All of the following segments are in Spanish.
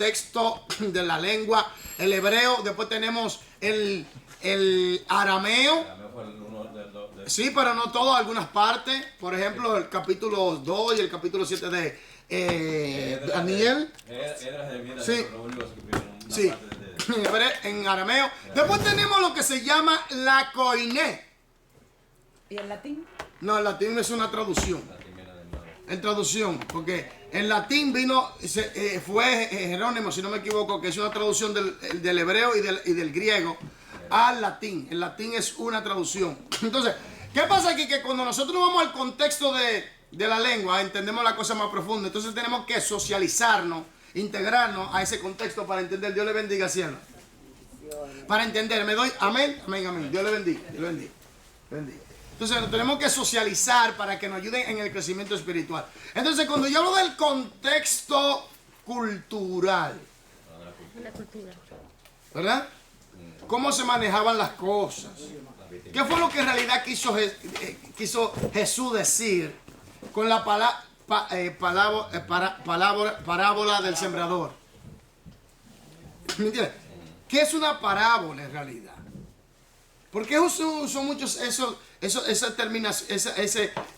contexto de la lengua, el hebreo, después tenemos el arameo. Sí, pero no todo, algunas partes. Por ejemplo, el capítulo 2 y el capítulo 7 de Daniel. Sí, sí, en arameo. Después tenemos lo que se llama la koiné. ¿Y el latín? No, el latín es una traducción. En traducción, porque en latín vino, fue Jerónimo, si no me equivoco, que es una traducción del hebreo y del griego al latín. El latín es una traducción. Entonces, ¿qué pasa aquí? Que cuando nosotros vamos al contexto de la lengua, entendemos la cosa más profunda. Entonces tenemos que socializarnos, integrarnos a ese contexto para entender. Dios le bendiga, cielo. Para entender, me doy, amén, amén, amén. Dios le bendiga, Dios le bendiga. Bendiga. Entonces nos tenemos que socializar para que nos ayuden en el crecimiento espiritual. Entonces cuando yo hablo del contexto cultural, La cultura. ¿verdad? ¿Cómo se manejaban las cosas? ¿Qué fue lo que en realidad quiso Jesús decir con la parábola del sembrador? ¿Me entiendes? ¿Qué es una parábola en realidad? ¿Por qué usó muchos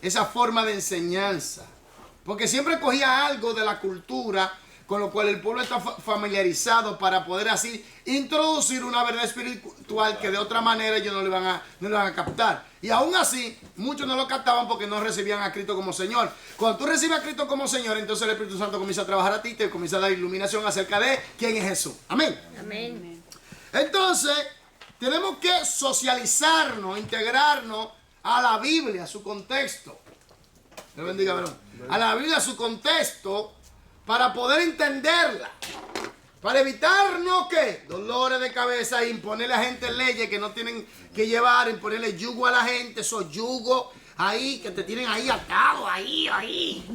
esa forma de enseñanza? Porque siempre cogía algo de la cultura con lo cual el pueblo está familiarizado para poder así introducir una verdad espiritual que de otra manera ellos no le van a captar. Y aún así, muchos no lo captaban porque no recibían a Cristo como Señor. Cuando tú recibes a Cristo como Señor, entonces el Espíritu Santo comienza a trabajar a ti, te comienza a dar iluminación acerca de quién es Jesús. Amén. Amén. Entonces, tenemos que socializarnos, integrarnos a la Biblia, a su contexto. Dios bendiga, varón. A la Biblia, a su contexto, para poder entenderla. Para evitarnos que dolores de cabeza e imponerle a la gente leyes que no tienen que llevar, imponerle yugo a la gente, esos yugos ahí que te tienen ahí atado, ahí.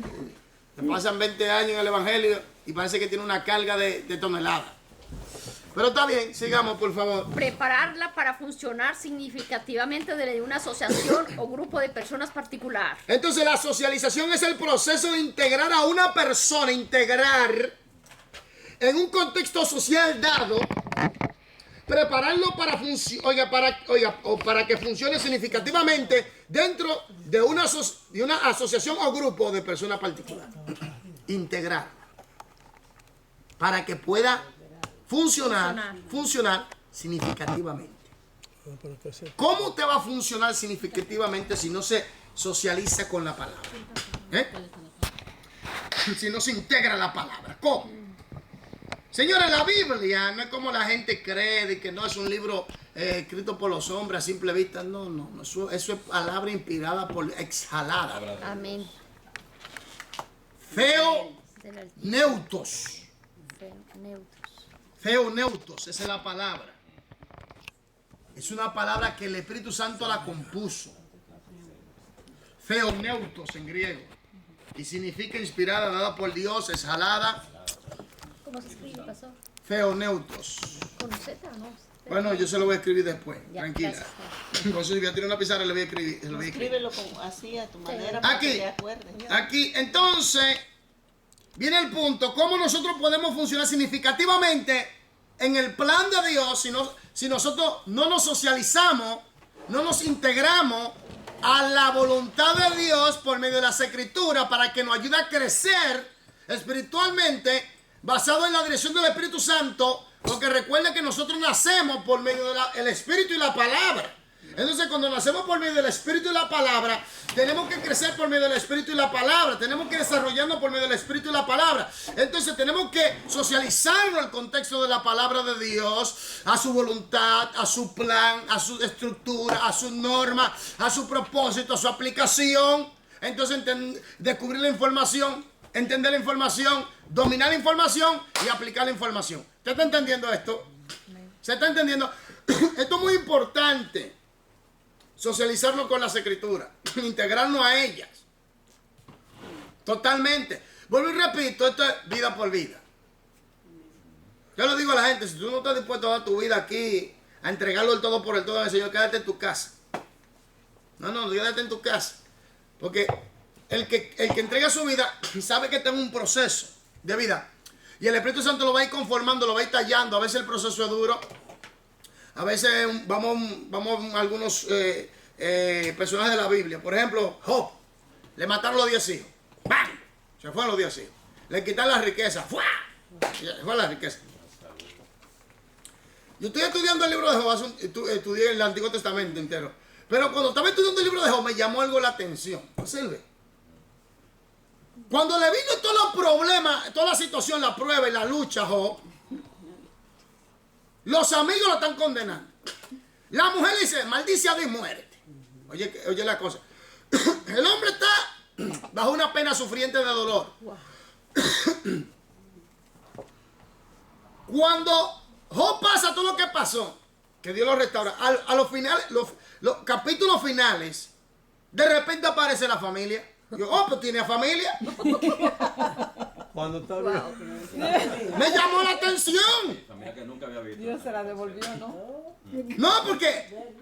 Te pasan 20 años en el Evangelio y parece que tiene una carga de toneladas. Pero está bien, sigamos por favor. Prepararla para funcionar significativamente desde una asociación o grupo de personas particular. Entonces la socialización es el proceso de integrar a una persona, integrar en un contexto social dado, prepararlo para que funcione significativamente dentro de una asociación o grupo de personas particulares. Integrar. Para que pueda funcionar significativamente. ¿Cómo usted va a funcionar significativamente si no se socializa con la palabra? Si no se integra la palabra. ¿Cómo? Señores, la Biblia no es como la gente cree de que no es un libro escrito por los hombres a simple vista. No. Eso es palabra inspirada exhalada. Amén. Theoneutos. Theoneutos, esa es la palabra. Es una palabra que el Espíritu Santo la compuso. Theoneutos en griego. Y significa inspirada, dada por Dios, exhalada. ¿Cómo se escribe, pastor? Theoneutos. ¿Con Z o no? Bueno, yo se lo voy a escribir después. Ya, tranquila. gracias. Por eso si voy a tirar una pizarra, le voy a escribir. Escríbelo así a tu manera para que te acuerdes. Aquí, entonces, viene el punto. ¿Cómo nosotros podemos funcionar significativamente en el plan de Dios si nosotros no nos socializamos, no nos integramos a la voluntad de Dios por medio de las Escrituras para que nos ayude a crecer espiritualmente basado en la dirección del Espíritu Santo? Porque recuerda que nosotros nacemos por medio del Espíritu y la palabra. Entonces cuando nacemos por medio del Espíritu y la palabra, tenemos que crecer por medio del Espíritu y la palabra. Tenemos que desarrollarnos por medio del Espíritu y la palabra. Entonces tenemos que socializarnos en el contexto de la palabra de Dios, a su voluntad, a su plan, a su estructura, a sus normas, a su propósito, a su aplicación. Entonces descubrir la información, entender la información, dominar la información y aplicar la información. ¿Usted está entendiendo esto? ¿Se está entendiendo? Esto es muy importante. Socializarnos con las Escrituras, integrarnos a ellas. Totalmente. Vuelvo y repito, esto es vida por vida. Yo le digo a la gente, si tú no estás dispuesto a dar tu vida aquí, a entregarlo el todo por el todo al Señor, quédate en tu casa. No, quédate en tu casa. Porque el que entrega su vida sabe que está en un proceso de vida. Y el Espíritu Santo lo va a ir conformando, lo va a ir tallando. A veces el proceso es duro. A veces vamos a algunos personajes de la Biblia. Por ejemplo, Job. Le mataron los 10 hijos. ¡Bam! Se fueron los 10 hijos. Le quitaron la riqueza. ¡Fua! Se fue la riqueza. Yo estoy estudiando el libro de Job. Estudié el Antiguo Testamento entero. Pero cuando estaba estudiando el libro de Job me llamó algo la atención. ¿Observe? Cuando le vino todos los problemas, toda la situación, la prueba y la lucha a Job, los amigos lo están condenando. La mujer dice, maldice a Dios y muérete. Oye la cosa. El hombre está bajo una pena sufriente de dolor. Cuando Job pasa todo lo que pasó, que Dios lo restaura, a los finales, los capítulos finales, de repente aparece la familia. Yo, pues tiene familia. Cuando está bien. Me llamó la atención. Familia que nunca había visto. Dios se la devolvió, ¿no? No, porque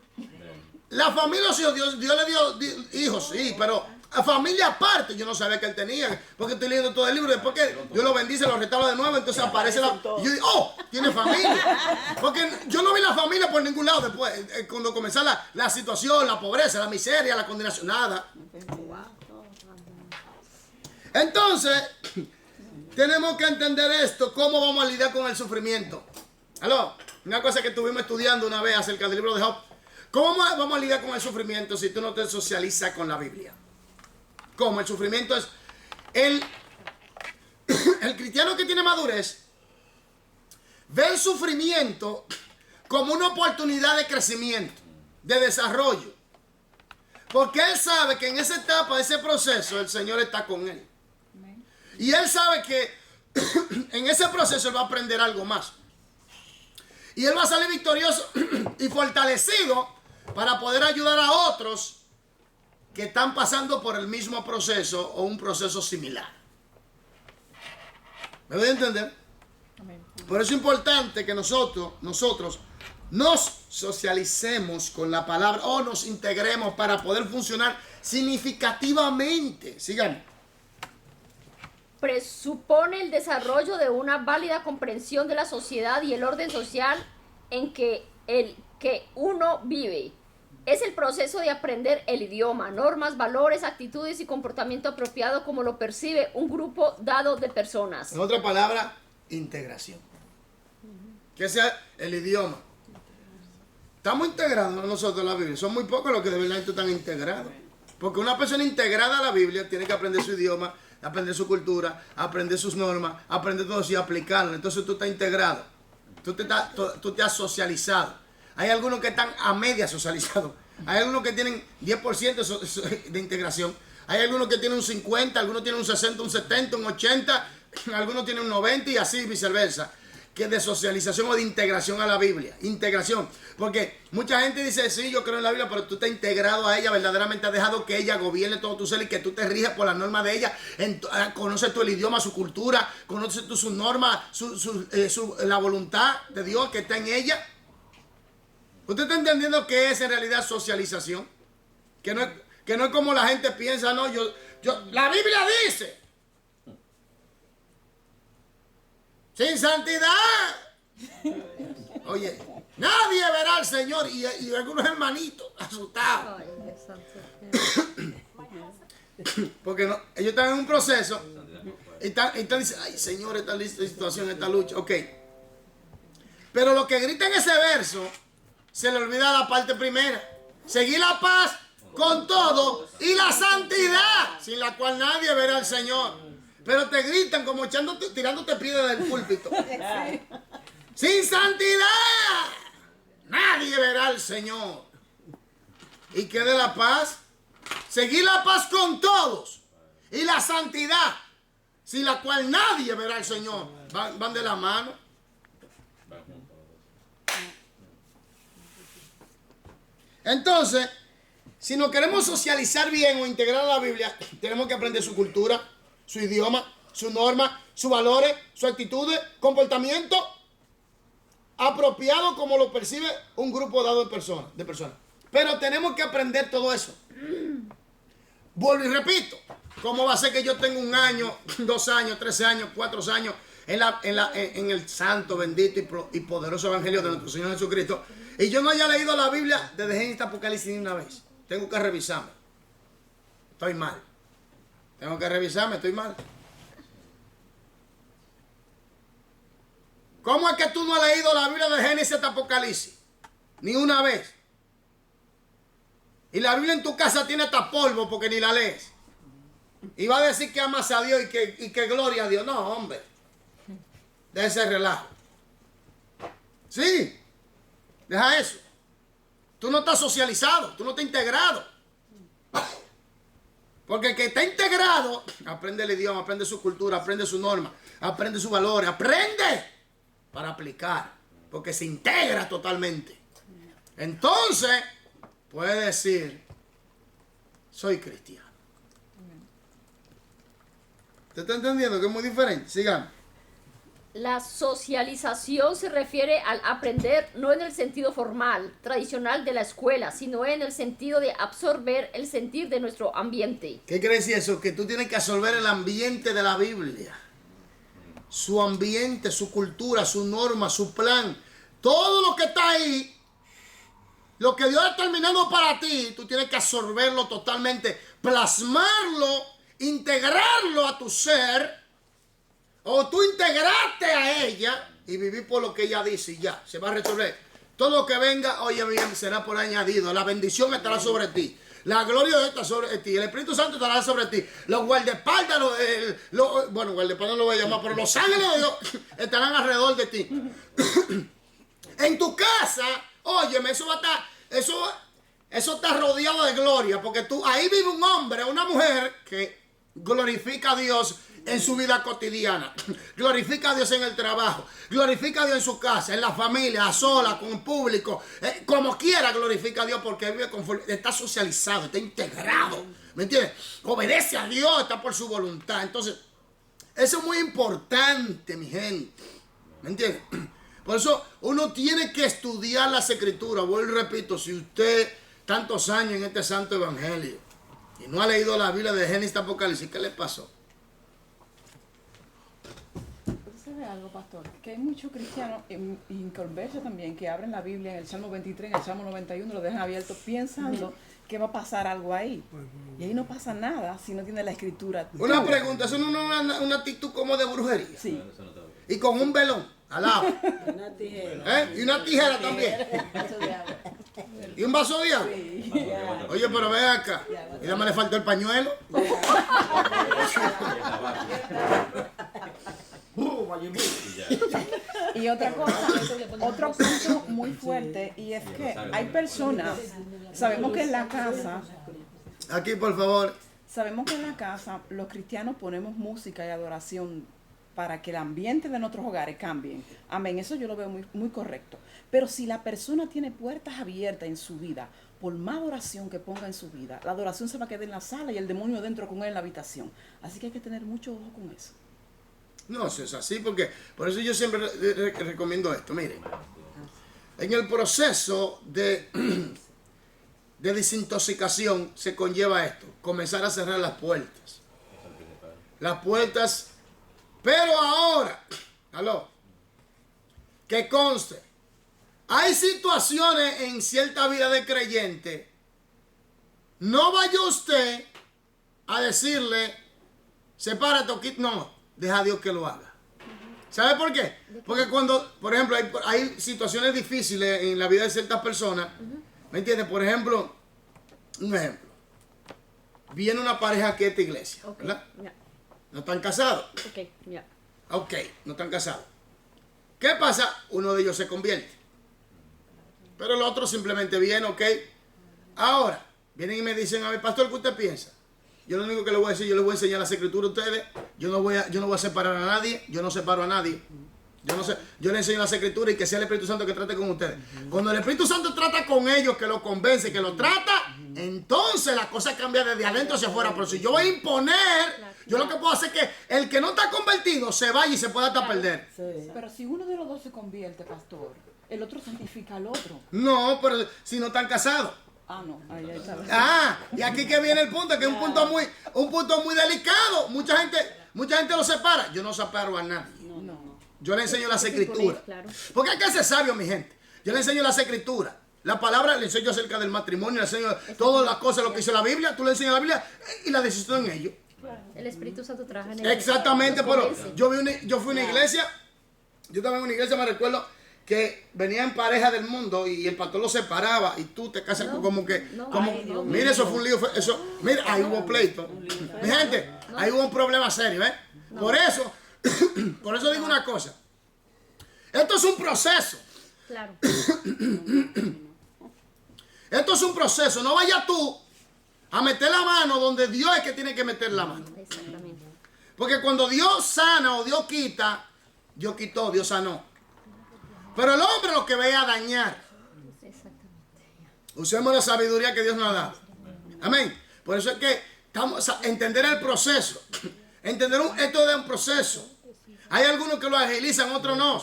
la familia, sí, Dios le dio hijos, sí, pero a familia aparte, yo no sabía que él tenía, porque estoy leyendo todo el libro, después que Dios lo bendice, lo restaura de nuevo, entonces aparece la... Y yo digo, oh, tiene familia. Porque yo no vi la familia por ningún lado después, cuando comenzó la situación, la pobreza, la miseria, la condenación, nada. Entonces, tenemos que entender esto, cómo vamos a lidiar con el sufrimiento. ¿Aló? Una cosa que estuvimos estudiando una vez acerca del libro de Job. ¿Cómo vamos a lidiar con el sufrimiento si tú no te socializas con la Biblia? ¿Cómo? El sufrimiento es... El cristiano que tiene madurez ve el sufrimiento como una oportunidad de crecimiento, de desarrollo. Porque él sabe que en esa etapa, de ese proceso, el Señor está con él. Y él sabe que en ese proceso él va a aprender algo más. Y él va a salir victorioso y fortalecido para poder ayudar a otros que están pasando por el mismo proceso o un proceso similar. ¿Me voy a entender? Por eso es importante que nosotros nos socialicemos con la palabra o nos integremos para poder funcionar significativamente. Sigan. Presupone el desarrollo de una válida comprensión de la sociedad y el orden social en que uno vive. Es el proceso de aprender el idioma, normas, valores, actitudes y comportamiento apropiado como lo percibe un grupo dado de personas. En otra palabra, integración. Que sea el idioma. Estamos integrados nosotros en la Biblia. Son muy pocos los que de verdad están integrados. Porque una persona integrada a la Biblia tiene que aprender su idioma, aprender su cultura, aprender sus normas, aprender todo eso y aplicarlo. Entonces tú estás integrado. Tú te has socializado. Hay algunos que están a media socializados. Hay algunos que tienen 10% de integración. Hay algunos que tienen un 50, algunos tienen un 60, un 70, un 80, algunos tienen un 90 y así viceversa. Que de socialización o de integración a la Biblia. Integración. Porque mucha gente dice, sí, yo creo en la Biblia, pero tú estás integrado a ella, verdaderamente has dejado que ella gobierne todo tu ser y que tú te riges por las normas de ella. Conoces tú el idioma, su cultura, conoces tú sus normas, la voluntad de Dios que está en ella. ¿Usted está entendiendo qué es en realidad socialización? Que no es como la gente piensa, no, la Biblia dice. Sin santidad. Oye, nadie verá al Señor y algunos hermanitos asustados. Porque no, ellos están en un proceso y están diciendo, ay Señor, esta situación, esta lucha. Ok. Pero lo que grita en ese verso, se le olvida la parte primera. Seguir la paz con todo y la santidad, sin la cual nadie verá al Señor. Pero te gritan como tirándote piedras del púlpito. Sin santidad, nadie verá al Señor. ¿Y qué de la paz? Seguir la paz con todos y la santidad, sin la cual nadie verá al Señor. Van de la mano. Entonces, si nos queremos socializar bien o integrar a la Biblia, tenemos que aprender su cultura, su idioma, su norma, sus valores, sus actitudes, comportamiento apropiado como lo percibe un grupo dado de personas. Pero tenemos que aprender todo eso. Vuelvo y repito, ¿cómo va a ser que yo tenga 1 año, 2 años, 13 años, 4 años en el santo, bendito y poderoso evangelio de nuestro Señor Jesucristo, y yo no haya leído la Biblia desde Génesis hasta Apocalipsis ni una vez. Tengo que revisarme. Estoy mal. Tengo que revisarme, estoy mal. ¿Cómo es que tú no has leído la Biblia de Génesis hasta Apocalipsis? Ni una vez. Y la Biblia en tu casa tiene hasta polvo porque ni la lees. Y va a decir que amas a Dios y que gloria a Dios. No, hombre. Deja ese relajo. Sí. Deja eso. Tú no estás socializado. Tú no estás integrado. Porque el que está integrado aprende el idioma, aprende su cultura, aprende su norma, aprende sus valores. Aprende para aplicar. Porque se integra totalmente. Entonces puede decir, soy cristiano. ¿Usted está entendiendo que es muy diferente? Sigamos. La socialización se refiere al aprender no en el sentido formal, tradicional de la escuela, sino en el sentido de absorber el sentir de nuestro ambiente. ¿Qué quiere decir eso? Que tú tienes que absorber el ambiente de la Biblia. Su ambiente, su cultura, su norma, su plan. Todo lo que está ahí, lo que Dios ha determinado para ti, tú tienes que absorberlo totalmente, plasmarlo, integrarlo a tu ser, o tú integrarte a ella y vivir por lo que ella dice y ya, se va a resolver. Todo lo que venga, oye bien, será por añadido. La bendición estará sobre ti. La gloria de Dios está sobre ti. El Espíritu Santo estará sobre ti. Los guardaespaldas, bueno, guardaespaldas no lo voy a llamar, pero los ángeles de Dios estarán alrededor de ti. En tu casa, óyeme, eso está rodeado de gloria, porque ahí vive un hombre, una mujer que glorifica a Dios en su vida cotidiana, glorifica a Dios en el trabajo, glorifica a Dios en su casa, en la familia, a solas, con el público, como quiera glorifica a Dios porque vive conforme, está socializado, está integrado, ¿me entiendes? Obedece a Dios, está por su voluntad. Entonces, eso es muy importante, mi gente, ¿me entiendes? Por eso uno tiene que estudiar las escrituras. Vuelvo y repito, si usted tantos años en este santo evangelio y no ha leído la Biblia de Génesis a Apocalipsis, ¿qué le pasó? ¿Sabe algo, pastor? Que hay muchos cristianos, y conversos también, que abren la Biblia en el Salmo 23, en el Salmo 91, lo dejan abierto pensando que va a pasar algo ahí. Y ahí no pasa nada si no tiene la escritura. Una pregunta, ¿eso no es una actitud como de brujería? Sí. Y con un velón al lado. Una tijera. Y una tijera también. Y un vaso de agua. Sí. Oye, pero ve acá. Y nada más le faltó el pañuelo. Y otra cosa, otro punto muy fuerte, y es que hay personas, sabemos que en la casa, Aquí, por favor. los cristianos ponemos música y adoración para que el ambiente de nuestros hogares cambie. Amén, eso yo lo veo muy, muy correcto. Pero si la persona tiene puertas abiertas en su vida, por más adoración que ponga en su vida, la adoración se va a quedar en la sala y el demonio dentro con él en la habitación. Así que hay que tener mucho ojo con eso. No, eso es así, porque por eso yo siempre recomiendo esto. Miren, en el proceso de desintoxicación se conlleva esto: comenzar a cerrar las puertas. Las puertas, pero ahora, que conste, hay situaciones en cierta vida de creyente. No vaya usted a decirle, sepárate, no. Deja a Dios que lo haga. ¿Sabe por qué? Porque cuando, por ejemplo, hay situaciones difíciles en la vida de ciertas personas, ¿me entiendes? Por ejemplo, un ejemplo. Viene una pareja aquí a esta iglesia, ¿verdad? Yeah. No están casados. Okay, yeah. Ok, no están casados. ¿Qué pasa? Uno de ellos se convierte. Pero el otro simplemente viene, ok. Ahora, vienen y me dicen, a ver, pastor, ¿qué usted piensa? Yo lo único que le voy a decir, yo les voy a enseñar las escrituras a ustedes. Yo no voy a separar a nadie. Yo no separo a nadie. Yo le enseño las escrituras y que sea el Espíritu Santo que trate con ustedes. Cuando el Espíritu Santo trata con ellos, que lo convence, que lo trata, entonces la cosa cambia desde adentro hacia afuera. Pero si yo voy a imponer, yo lo que puedo hacer es que el que no está convertido se vaya y se pueda hasta perder. Sí. Pero si uno de los dos se convierte, pastor, el otro santifica al otro. No, pero si no están casados. Ah, no, ahí está. Y aquí que viene el punto, que es un punto muy delicado. Mucha gente lo separa. Yo no separo a nadie. No. yo le enseño las escrituras. Claro. Porque hay que ser sabio, mi gente. Yo le enseño las escrituras. La palabra le enseño acerca del matrimonio, le enseño todas las cosas, lo que dice la Biblia. Tú le enseñas la Biblia y la decisión en ello. El Espíritu Santo trabaja en ellos. Exactamente, Los pero convence. yo fui a una iglesia. Yo estaba en una iglesia, me recuerdo que venían parejas del mundo y el pastor los separaba y tú te casas como que, mire, eso fue un lío, mira, ahí hubo pleito. Mi gente, ahí hubo un problema serio, ¿eh? Por eso digo una cosa. Esto es un proceso. Claro. Esto es un proceso. No vayas tú a meter la mano donde Dios es que tiene que meter la mano. Exactamente. Porque cuando Dios sana o Dios quita, Dios quitó, Dios sanó. Pero el hombre lo que ve es a dañar. Exactamente. Usemos la sabiduría que Dios nos ha dado. Amén. Por eso es que estamos a entender el proceso. Entender esto es un proceso. Hay algunos que lo agilizan, otros no.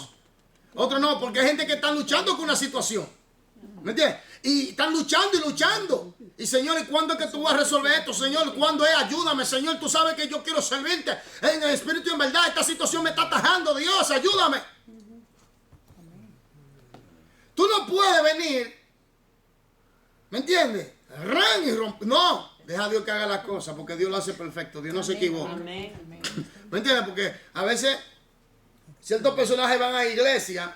Otros no, porque hay gente que está luchando con una situación. ¿Me entiendes? Y están luchando y luchando. Y Señor, ¿y cuándo es que tú vas a resolver esto? Señor, ¿cuándo es? Ayúdame, Señor. Tú sabes que yo quiero servirte en el espíritu y en verdad. Esta situación me está atajando. Dios, ayúdame. Tú no puedes venir, ¿me entiendes? Ran y romper. No, deja a Dios que haga las cosas, porque Dios lo hace perfecto. Dios no se equivoca. Amén. ¿Me entiendes? Porque a veces ciertos personajes van a la iglesia.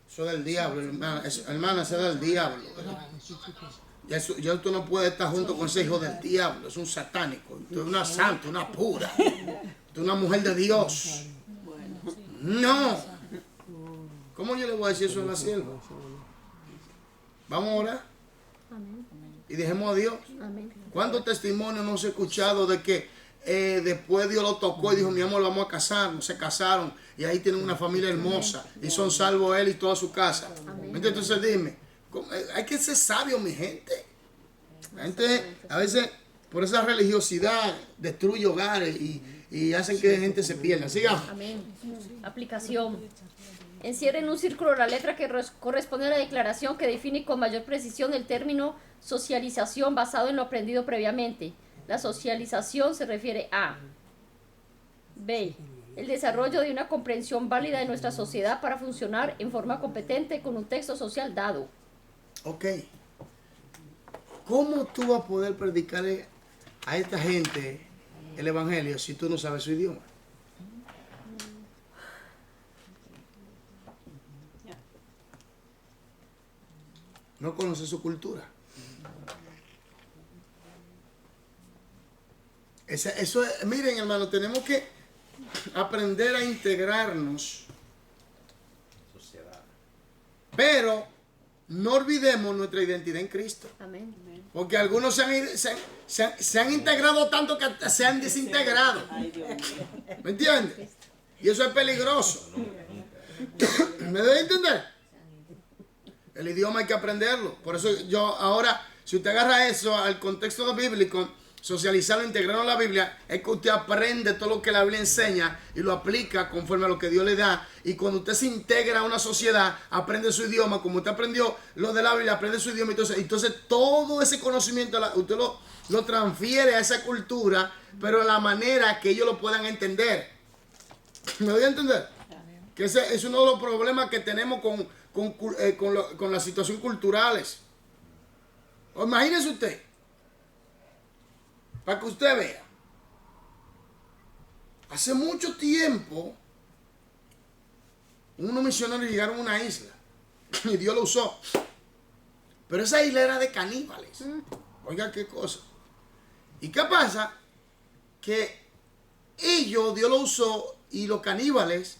Eso es del diablo, hermana, eso es del diablo. Ya tú no puedes estar junto con ese hijo del diablo. Es un satánico. Tú eres una santa, una pura. Tú eres una mujer de Dios. No. ¿Cómo yo le voy a decir eso a la sierva? Vamos a orar. Amén. Y dejemos a Dios. Amén. ¿Cuántos testimonios no se ha escuchado de que después Dios lo tocó y dijo, mi amor, vamos a casarnos? Se casaron y ahí tienen una familia hermosa y son salvos él y toda su casa. Amén. Entonces dime, hay que ser sabio, mi gente. La gente a veces por esa religiosidad destruye hogares y hacen que gente se pierda. Sigamos. Amén. Aplicación. Encierra en un círculo la letra que corresponde a la declaración que define con mayor precisión el término socialización basado en lo aprendido previamente. La socialización se refiere a B. El desarrollo de una comprensión válida de nuestra sociedad para funcionar en forma competente con un texto social dado. Ok. ¿Cómo tú vas a poder predicarle a esta gente el evangelio si tú no sabes su idioma? No conoces su cultura. Eso es, miren, hermano, tenemos que aprender a integrarnos. Sociedad. Pero no olvidemos nuestra identidad en Cristo. Amén. Porque algunos se han integrado tanto que se han desintegrado. Ay, Dios mío. ¿Me entiendes? Y eso es peligroso. ¿Me debe entender? El idioma hay que aprenderlo. Por eso yo ahora, si usted agarra eso al contexto bíblico, socializarlo, integrarlo en la Biblia, es que usted aprende todo lo que la Biblia enseña y lo aplica conforme a lo que Dios le da. Y cuando usted se integra a una sociedad, aprende su idioma, como usted aprendió lo de la Biblia, aprende su idioma. Entonces todo ese conocimiento usted lo transfiere a esa cultura, pero de la manera que ellos lo puedan entender. ¿Me doy a entender? Que ese es uno de los problemas que tenemos con la situación culturales. O imagínese usted, para que usted vea, hace mucho tiempo unos misioneros llegaron a una isla y Dios lo usó, pero esa isla era de caníbales. Oiga qué cosa. ¿Y qué pasa? Que Dios lo usó y los caníbales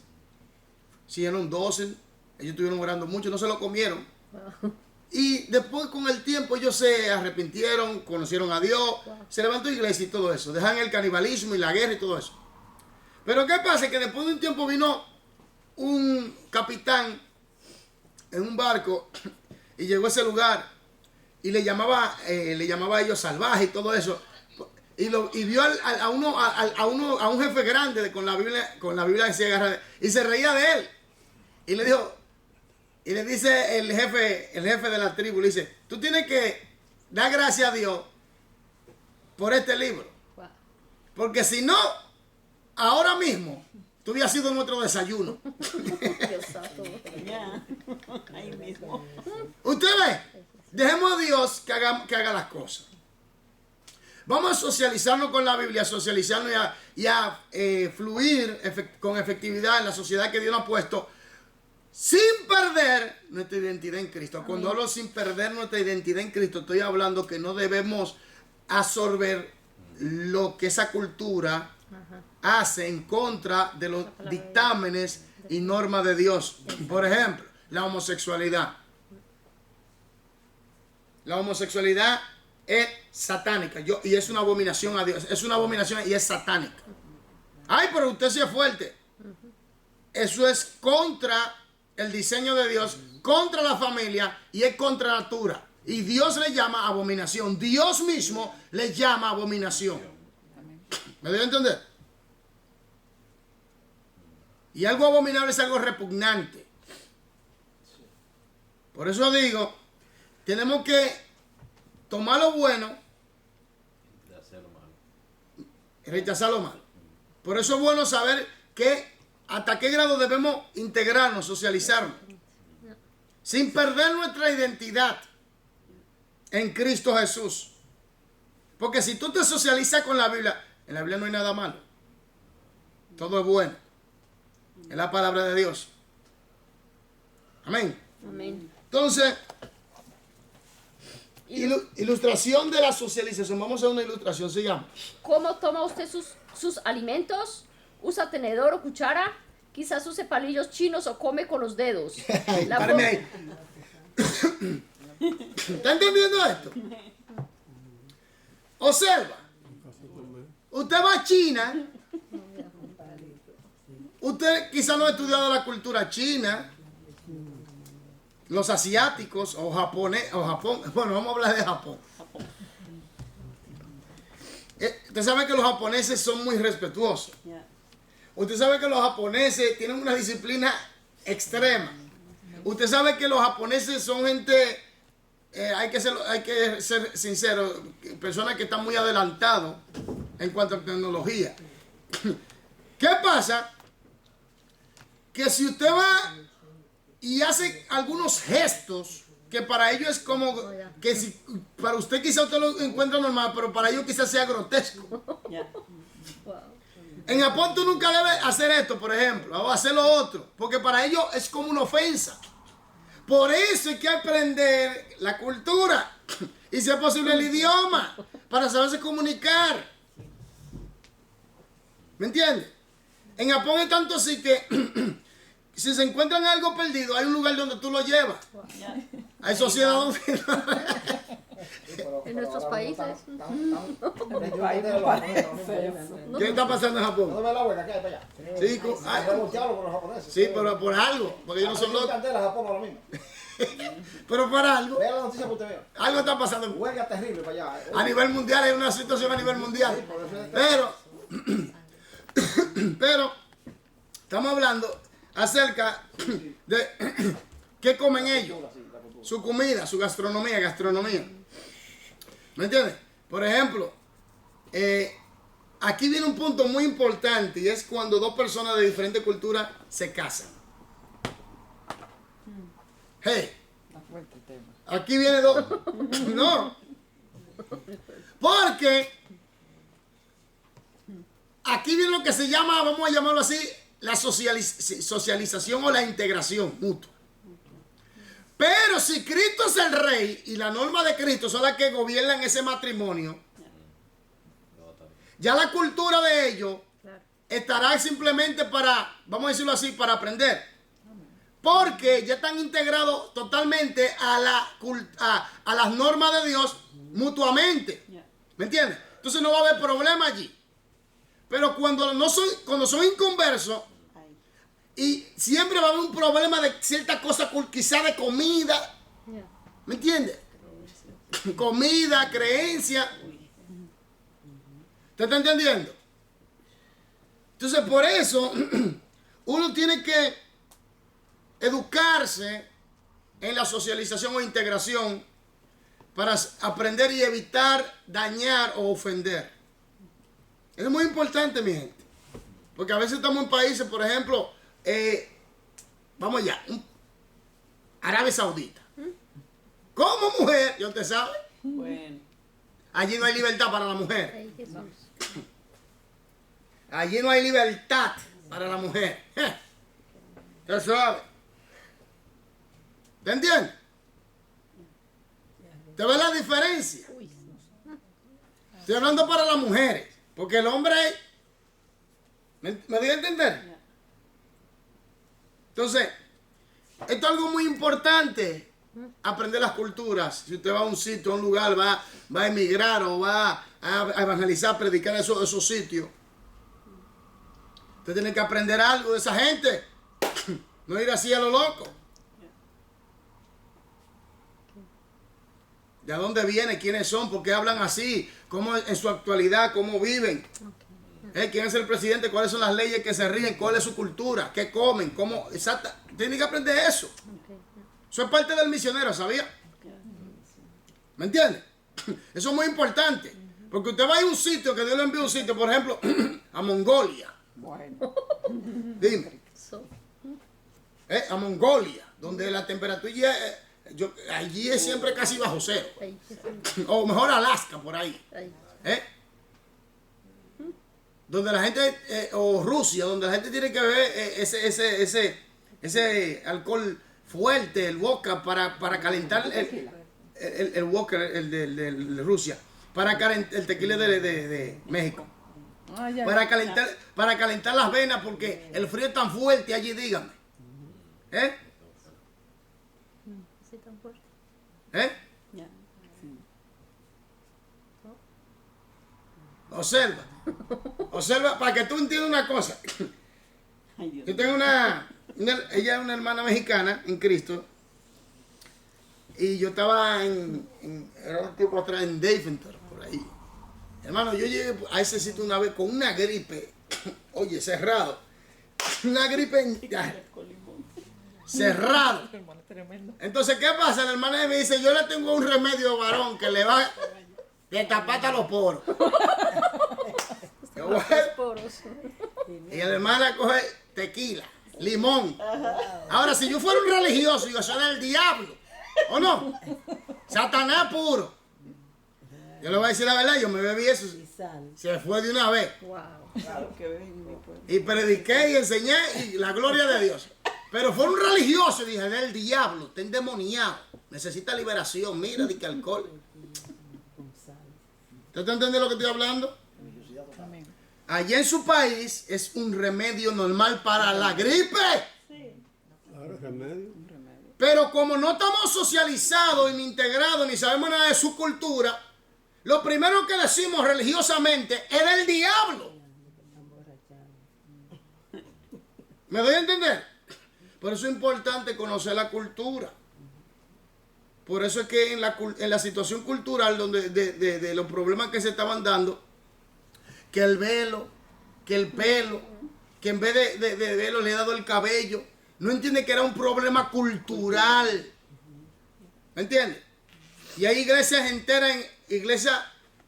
siguieron 12. Ellos estuvieron orando mucho, no se lo comieron. Y después con el tiempo ellos se arrepintieron, conocieron a Dios, se levantó iglesia y todo eso. Dejan el canibalismo y la guerra y todo eso. Pero ¿qué pasa? Que después de un tiempo vino un capitán en un barco y llegó a ese lugar y le llamaba a ellos salvajes y todo eso. Y vio a un jefe grande con la Biblia decía, y se reía de él. Y le dijo, y le dice el jefe de la tribu, le dice, tú tienes que dar gracias a Dios por este libro. Wow. Porque si no, ahora mismo tú habías sido nuestro desayuno. Dios santo. Ya. Ahí mismo. Usted ve, dejemos a Dios que haga las cosas. Vamos a socializarnos con la Biblia, a socializarnos y a fluir con efectividad en la sociedad que Dios nos ha puesto, sin perder nuestra identidad en Cristo. Cuando hablo sin perder nuestra identidad en Cristo, estoy hablando que no debemos absorber lo que esa cultura hace en contra de los dictámenes y normas de Dios. Por ejemplo, la homosexualidad. La homosexualidad es satánica y es una abominación a Dios. Es una abominación y es satánica. Ay, pero usted sí es fuerte. Eso es contra el diseño de Dios, contra la familia y es contra la natura. Y Dios le llama abominación. Dios mismo le llama abominación. ¿Me dio a entender? Y algo abominable es algo repugnante. Por eso digo, tenemos que tomar lo bueno y rechazar lo malo. Por eso es bueno saber hasta qué grado debemos integrarnos, socializarnos, sin perder nuestra identidad en Cristo Jesús. Porque si tú te socializas con la Biblia, en la Biblia no hay nada malo. Todo es bueno. Es la palabra de Dios. Amén. Amén. Entonces, ilustración de la socialización. Vamos a una ilustración, se llama. ¿Cómo toma usted sus alimentos? ¿Usa tenedor o cuchara? Quizás use palillos chinos o come con los dedos. Páreme ahí. ¿Está entendiendo esto? Observa. Usted va a China. Usted quizás no ha estudiado la cultura china, los asiáticos o japonés, o Japón. Bueno, vamos a hablar de Japón. Usted sabe que los japoneses son muy respetuosos. Usted sabe que los japoneses tienen una disciplina extrema. Usted sabe que los japoneses son gente, hay que ser sincero, personas que están muy adelantados en cuanto a tecnología. ¿Qué pasa? Que si usted va y hace algunos gestos que para ellos es como que si para usted quizá usted lo encuentra normal, pero para ellos quizás sea grotesco. En Japón tú nunca debes hacer esto, por ejemplo, o hacer lo otro, porque para ellos es como una ofensa. Por eso hay que aprender la cultura y si es posible el idioma para saberse comunicar. ¿Me entiendes? En Japón es tanto así que si se encuentran algo perdido, hay un lugar donde tú lo llevas. Hay sociedad donde... En nuestros países. ¿Qué está pasando en Japón? ¿No ves la vuelta que hay para allá? Sí, sí, pero por algo, porque ellos no son locos. Japón ahora mismo. Pero por algo. Vea la noticia que usted vea. Algo está pasando. Huelga terrible para allá. A nivel mundial, hay una situación a nivel mundial. Pero estamos hablando acerca de qué comen ellos, su comida, su gastronomía. ¿Me entiendes? Por ejemplo, aquí viene un punto muy importante y es cuando dos personas de diferentes culturas se casan. Hey, aquí viene dos. No. Porque aquí viene lo que se llama, vamos a llamarlo así, la socialización o la integración mutua. Pero si Cristo es el rey y la norma de Cristo son las que gobiernan ese matrimonio, ya la cultura de ellos estará simplemente para, vamos a decirlo así, para aprender. Porque ya están integrados totalmente a las normas de Dios mutuamente. ¿Me entiendes? Entonces no va a haber problema allí. Pero cuando son inconversos, y siempre va a haber un problema de cierta cosa, quizá de comida. ¿Me entiendes? Comida, creencia. ¿Te está entendiendo? Entonces por eso uno tiene que educarse en la socialización o integración para aprender y evitar dañar o ofender. Es muy importante, mi gente. Porque a veces estamos en países, por ejemplo, vamos allá, Arabia Saudita. Como mujer, ya usted sabe, Bueno. allí no hay libertad para la mujer. Ay, Jesús. Allí no hay libertad para la mujer. Usted sabe. ¿Te entiende? ¿Te ves la diferencia? Estoy hablando para las mujeres. Porque el hombre... ¿Me doy a entender? Entonces, esto es algo muy importante. Aprender las culturas. Si usted va a un sitio, a un lugar, va a emigrar o va a evangelizar, predicar esos sitios. Usted tiene que aprender algo de esa gente. No ir así a lo loco. ¿De dónde vienen? ¿Quiénes son? ¿Por qué hablan así? ¿Cómo en su actualidad? ¿Cómo viven? ¿Quién es el presidente? ¿Cuáles son las leyes que se rigen? ¿Cuál es su cultura? ¿Qué comen? ¿Cómo? Exacta. Tienen que aprender eso. Eso es parte del misionero, ¿sabía? ¿Me entiende? Eso es muy importante. Porque usted va a un sitio, que Dios le envíe un sitio, por ejemplo, a Mongolia. Bueno. Dime. A Mongolia, donde la temperatura allí es siempre casi bajo cero. Ay, Jesús. O mejor Alaska, por ahí. Ay. Donde la gente, o Rusia, donde la gente tiene que beber ese alcohol fuerte, el vodka, para calentar el vodka, el de Rusia, para calentar el tequila de México. Ah, ya, Para calentar las venas, porque el frío es tan fuerte allí, dígame. Sí, tan fuerte. Ya. Observa, para que tú entiendas una cosa. Ay, Dios. Yo tengo ella es una hermana mexicana en Cristo. Y yo estaba era un tiempo atrás en Daventry, por ahí. Hermano, yo llegué a ese sitio una vez con una gripe. Oye, cerrado. Una gripe cerrado. Entonces, ¿qué pasa? La hermana me dice, yo le tengo un remedio varón que le va de tapata los poros. Yo voy a- Poros. Y la hermana coge tequila, limón. Ahora, si yo fuera un religioso, yo soy del diablo. ¿O no? Satanás puro. Yo le voy a decir la verdad, yo me bebí eso. Y sal. Se fue de una vez. Wow. Claro que ven mi pueblo. Y prediqué y enseñé y la gloria de Dios. Pero fue un religioso y dije, del diablo, está endemoniado. Necesita liberación. Mira, di que alcohol. Con sal. ¿Usted está entendiendo lo que estoy hablando? Amén. Allá en su país es un remedio normal para la gripe. Claro, remedio. Pero como no estamos socializados ni integrados ni sabemos nada de su cultura, lo primero que decimos religiosamente es del diablo. ¿Me doy a entender? Por eso es importante conocer la cultura. Por eso es que en la situación cultural donde de los problemas que se estaban dando, que el velo, que el pelo, que en vez de velo le he dado el cabello, no entiende que era un problema cultural. ¿Me entiende? Y hay iglesias enteras, iglesias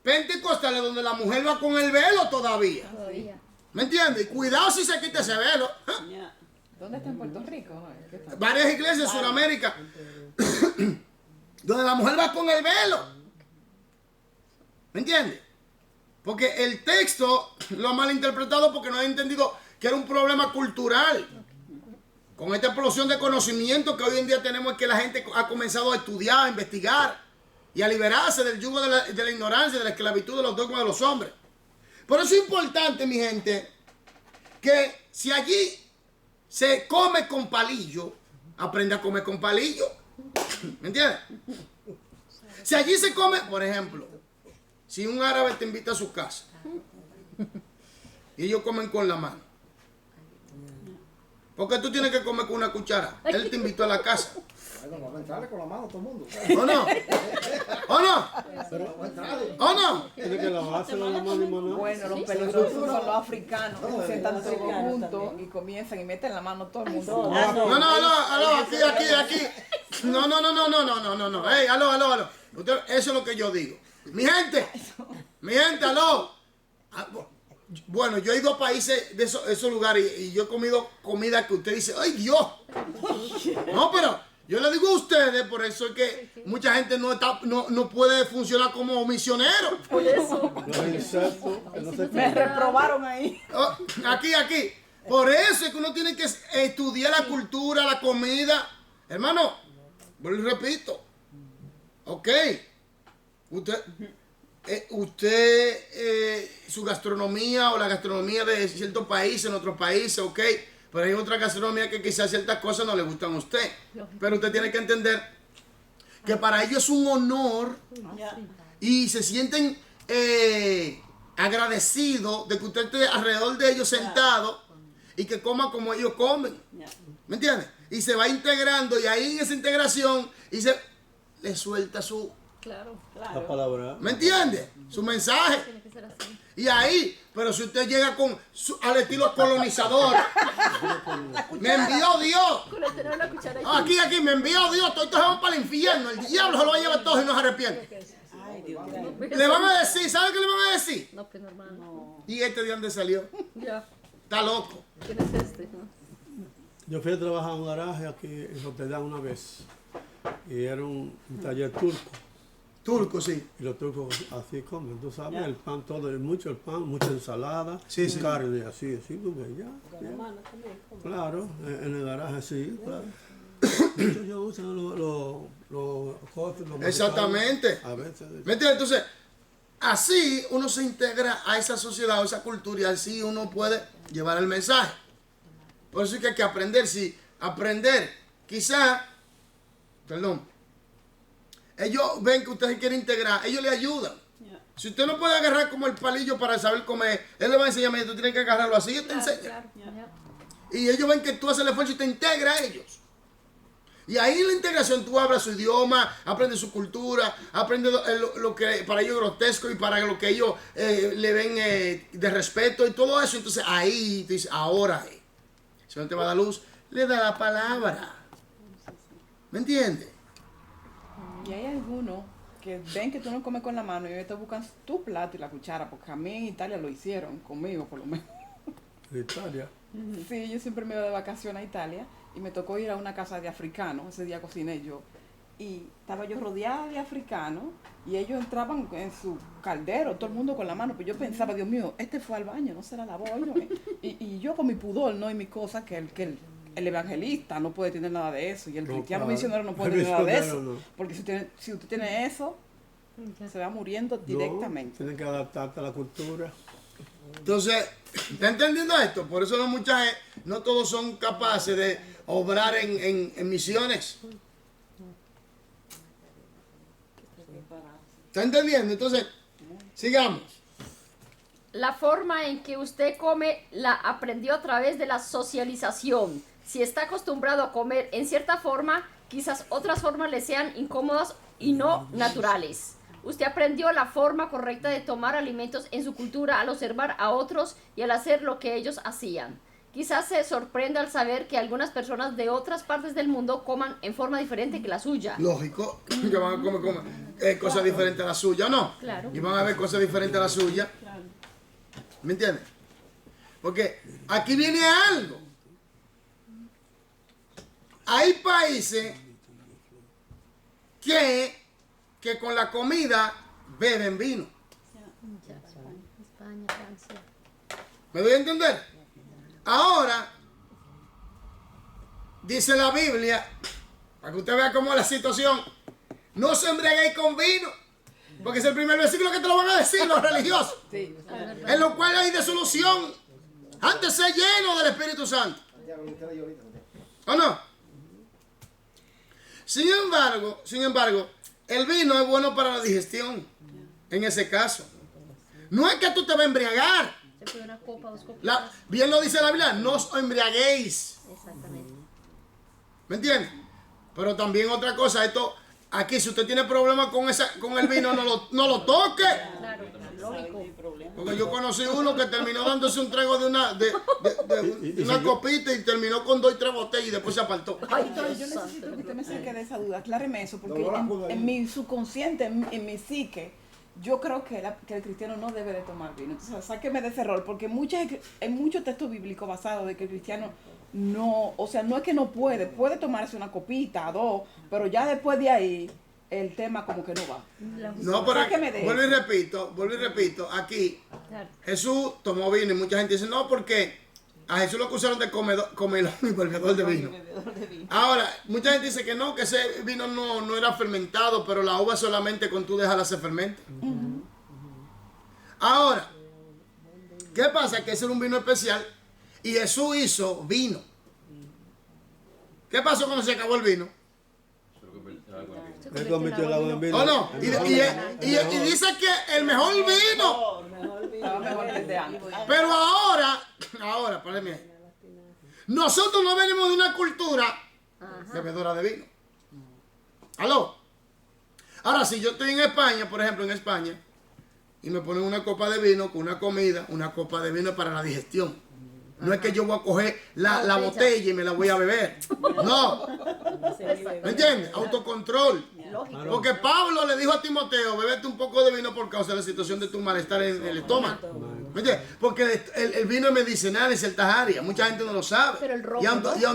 pentecostales, donde la mujer va con el velo todavía. Todavía. ¿Me entiende? Y cuidado si se quita ese velo. Ya. ¿Dónde está en Puerto Rico? ¿Qué está? Varias iglesias en Sudamérica, donde la mujer va con el velo. ¿Me entiende? Porque el texto lo ha malinterpretado porque no ha entendido que era un problema cultural. Con esta explosión de conocimiento que hoy en día tenemos, es que la gente ha comenzado a estudiar, a investigar y a liberarse del yugo de la ignorancia, de la esclavitud de los dogmas de los hombres. Por eso es importante, mi gente, que si allí se come con palillo, aprenda a comer con palillo. ¿Me entiendes? Si allí se come, por ejemplo, si un árabe te invita a su casa y ellos comen con la mano, porque tú tienes que comer con una cuchara. Él te invitó a la casa. Bueno, vamos a entrarle con la mano a todo el mundo. ¿O no? ¿O no? Vamos a entrarle. ¿O no? Tiene que lavarse la mano y maná. Bueno, los peligrosos son los africanos, que No, se sientan los todos africanos juntos también. y comienzan y meten la mano todo el mundo. Todo. No, aquí. No. Ey, aló. Eso es lo que yo digo. Mi gente, aló. bueno, yo he ido a países de esos lugares y yo he comido comida que usted dice, ¡ay Dios! No, pero yo le digo a ustedes, por eso es que mucha gente no puede funcionar como misionero. Por eso. Los insectos, que no se Me comen. reprobaron ahí. Oh, aquí. Por eso es que uno tiene que estudiar la cultura, la comida. Hermano, vuelvo y repito. Ok. Usted su gastronomía o la gastronomía de ciertos países, en otros países, ok. Pero hay otra gastronomía que quizás ciertas cosas no le gustan a usted. Pero usted tiene que entender que para ellos es un honor Ya. y se sienten agradecidos de que usted esté alrededor de ellos sentado y que coma como ellos comen. Ya. ¿Me entiendes? Y se va integrando y ahí en esa integración y se le suelta su, Claro. La palabra. ¿me entiendes? Su mensaje. Tiene que ser así. Y ahí, pero si usted llega al estilo colonizador, me envió Dios. Con el tenedor y la cuchara. Aquí, me envió Dios. Todos vamos para el infierno. El diablo se lo va a llevar todos y no se arrepiente. Ay, Dios mío. Le van a decir, ¿sabe qué le van a decir? No, pues normal. No. ¿Y este de dónde salió? Ya. Está loco. ¿Quién es este? ¿No? Yo fui a trabajar en un garaje aquí en Rotterdam una vez. Y era un taller turco. Turco, sí. Y los turcos así comen, tú sabes, Ya. el pan todo, mucho el pan, mucha ensalada, Sí, sí. carne, así, tú ves, ya. Claro, en el garaje sí, claro. Ellos usan los costos, los Exactamente. a veces. ¿Me entiendes? Entonces, así uno se integra a esa sociedad, a esa cultura y así uno puede llevar el mensaje. Por eso es que hay que aprender. Si aprender, quizá, perdón, ellos ven que usted se quiere integrar, ellos le ayudan. Ya. Si usted no puede agarrar como el palillo para saber comer, él le va a enseñar, mira, tú tienes que agarrarlo así, yo te enseño. Claro. Ya. Ya. Y ellos ven que tú haces el esfuerzo y te integra a ellos. Y ahí en la integración tú hablas su idioma, aprendes su cultura, aprendes lo que para ellos es grotesco y para lo que ellos le ven de respeto y todo eso. Entonces ahí tú dices, ahora, si no te va a dar luz, le da la palabra. ¿Me entiendes? Y hay algunos que ven que tú no comes con la mano y ellos te buscan tu plato y la cuchara, porque a mí en Italia lo hicieron, conmigo por lo menos. De Italia. Sí, yo siempre me iba de vacaciones a Italia y me tocó ir a una casa de africanos, ese día cociné yo. Y estaba yo rodeada de africanos y ellos entraban en su caldero, todo el mundo con la mano, pero yo pensaba, Dios mío, este fue al baño, no se la lavó. Y yo con mi pudor, ¿no? Y mi cosa, que el evangelista no puede tener nada de eso y el No, cristiano claro. misionero no puede El tener nada de eso. misionero no. Porque si usted tiene eso, se va muriendo No, directamente. tienen que adaptarte a la cultura. Entonces, ¿está entendiendo esto? Por eso no todos son capaces de obrar en misiones. ¿Está entendiendo? Entonces, sigamos. La forma en que usted come la aprendió a través de la socialización. Si está acostumbrado a comer en cierta forma, quizás otras formas le sean incómodas y no naturales. Usted aprendió la forma correcta de tomar alimentos en su cultura al observar a otros y al hacer lo que ellos hacían. Quizás se sorprenda al saber que algunas personas de otras partes del mundo coman en forma diferente que la suya. Lógico, que van a comer cosas diferentes a la suya, ¿o no? Claro. Y van a ver cosas diferentes a la suya. Claro. ¿Me entiendes? Porque aquí viene algo. Hay países que con la comida beben vino. España, Francia. ¿Me doy a entender? Ahora, dice la Biblia, para que usted vea cómo es la situación, no se embriaguéis con vino, porque es el primer versículo que te lo van a decir los religiosos, Sí. en lo cual hay disolución. Antes ser lleno del Espíritu Santo. ¿O no? Sin embargo, el vino es bueno para la digestión, en ese caso. No es que tú te vas a embriagar. Se puede una copa, dos copas. Bien lo dice la Biblia, no os embriaguéis. Exactamente. ¿Me entiendes? Pero también otra cosa, aquí si usted tiene problemas con el vino, no lo toque. Claro, lógico. Porque yo conocí uno que terminó dándose un trago de una copita y terminó con 2 y 3 botellas y después se apartó. Ay, Yo Dios necesito santo. que usted me saque de esa duda, acláreme eso, porque No lo hago de ahí. en mi subconsciente, en mi psique, yo creo que el cristiano no debe de tomar vino. Entonces, sáqueme de ese error, porque hay muchos textos bíblicos basados de que el cristiano no, o sea, no es que no puede tomarse una copita, dos, pero ya después de ahí, el tema como que no va. No, pero Sáqueme de vuelvo eso. y repito, aquí Claro. Jesús tomó vino y mucha gente dice, no, porque a Jesús lo acusaron de comedor y bebedor de vino. Bebedor de vino. Ahora, mucha gente dice que no, que ese vino no era fermentado, pero la uva solamente con tú dejarla se fermenta. Ahora, ¿qué pasa? Que ese era un vino especial y Jesús hizo vino. ¿Qué pasó cuando se acabó el vino? Él convirtió el agua en vino. ¿O no? Y dice que el mejor vino. Mejor vino. Estaba mejor que el de antes. Pero ahora, párame ahí. Nosotros no venimos de una cultura bebedora de vino. ¿Aló? Ahora, si yo estoy en España, por ejemplo, en España, y me ponen una copa de vino con una comida, una copa de vino para la digestión. No es que yo voy a coger la botella y me la voy a beber. No. ¿Me entiendes? Autocontrol. Lógico. Porque Pablo le dijo a Timoteo, bébete un poco de vino por causa de la situación de tu malestar en el estómago. ¿Me entiendes? Porque el vino es medicinal, es el tajaria. Mucha gente no lo sabe. Pero el romo, y ¿no?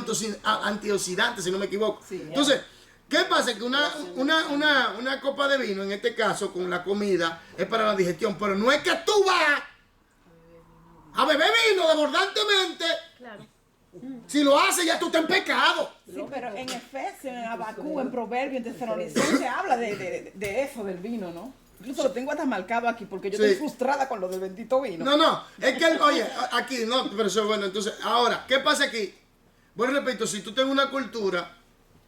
antioxidante, si no me equivoco. Sí, Entonces, ¿qué pasa? Que una copa de vino, en este caso, con la comida, es para la digestión. Pero no es que tú vas a beber vino desbordantemente. Claro. Si lo haces, ya tú estás en pecado. Sí, pero en Efesios, en Abacú, en Proverbios, en Tesalonicenses habla de eso, del vino, ¿no? Incluso lo tengo hasta marcado aquí porque yo Sí. estoy frustrada con lo del bendito vino. No, es que, oye, aquí, no, pero eso es bueno. Entonces, ahora, ¿qué pasa aquí? Bueno, repito, si tú tienes una cultura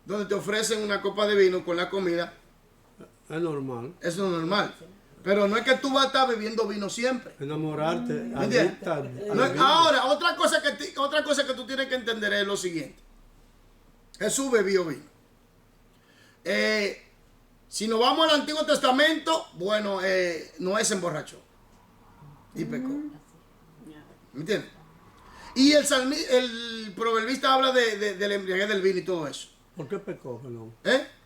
donde te ofrecen una copa de vino con la comida, Es normal. eso es normal. Pero no es que tú vas a estar bebiendo vino siempre. Enamorarte. ¿Entiendes? adicta al No es- vino. ahora, otra cosa que tú tienes que entender es lo siguiente. Jesús bebió vino. Si nos vamos al Antiguo Testamento, bueno, Noé se emborrachó y pecó. ¿Me entiendes? Y el proverbista habla de la embriaguez del vino y todo eso. ¿Por qué pecó, perdón?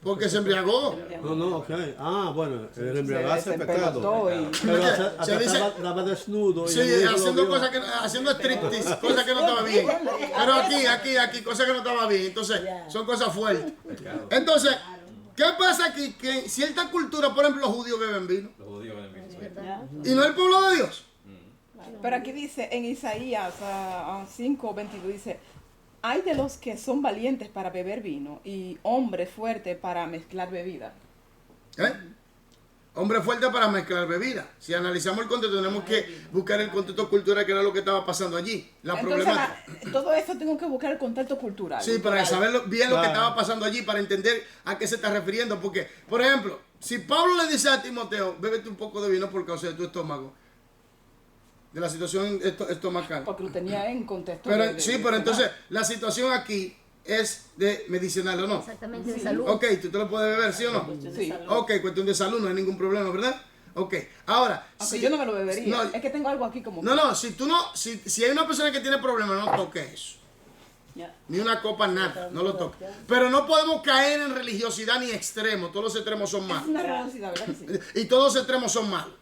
Porque se embriagó. No, ok. Ah, bueno, el embriagarse es Se pecado. empelotó y- Pero Se dice- estaba desnudo. y Sí, el hijo lo haciendo vio. cosas que, haciendo striptease, cosas que no estaba bien. Pero aquí, cosas que no estaba bien. Entonces, son cosas fuertes. Entonces, ¿qué pasa aquí? Que en cierta cultura, por ejemplo, los judíos beben vino. Los judíos en el mismo. Y no el pueblo de Dios. Pero aquí dice, en Isaías 5:22 dice, hay de los que son valientes para beber vino y hombres fuertes para mezclar bebidas. Hombre fuerte para mezclar bebidas. Si analizamos el contexto, tenemos que buscar el contexto cultural, que era lo que estaba pasando allí. La Entonces, problemática. todo eso tengo que buscar el contexto cultural. Sí, para saber bien lo que Claro. estaba pasando allí, para entender a qué se está refiriendo. Porque, por ejemplo, si Pablo le dice a Timoteo, bébete un poco de vino por causa de tu estómago, de la situación estomacal. Porque lo tenía en contexto. Pero, sí, pero entonces la situación aquí es de medicinal o no. Exactamente, de salud. Ok, tú te lo puedes beber, ¿sí o no? Sí. Ok, cuestión de salud, no hay ningún problema, ¿verdad? Ok, ahora. Aunque yo no me lo bebería. No, Es que tengo algo aquí como... no, si hay una persona que tiene problemas, no toques eso. Ya. Ni una copa, nada, no lo toques. Pero no podemos caer en religiosidad ni extremos, todos los extremos son Es malos. una realidad, ¿verdad que sí? Y todos los extremos son malos.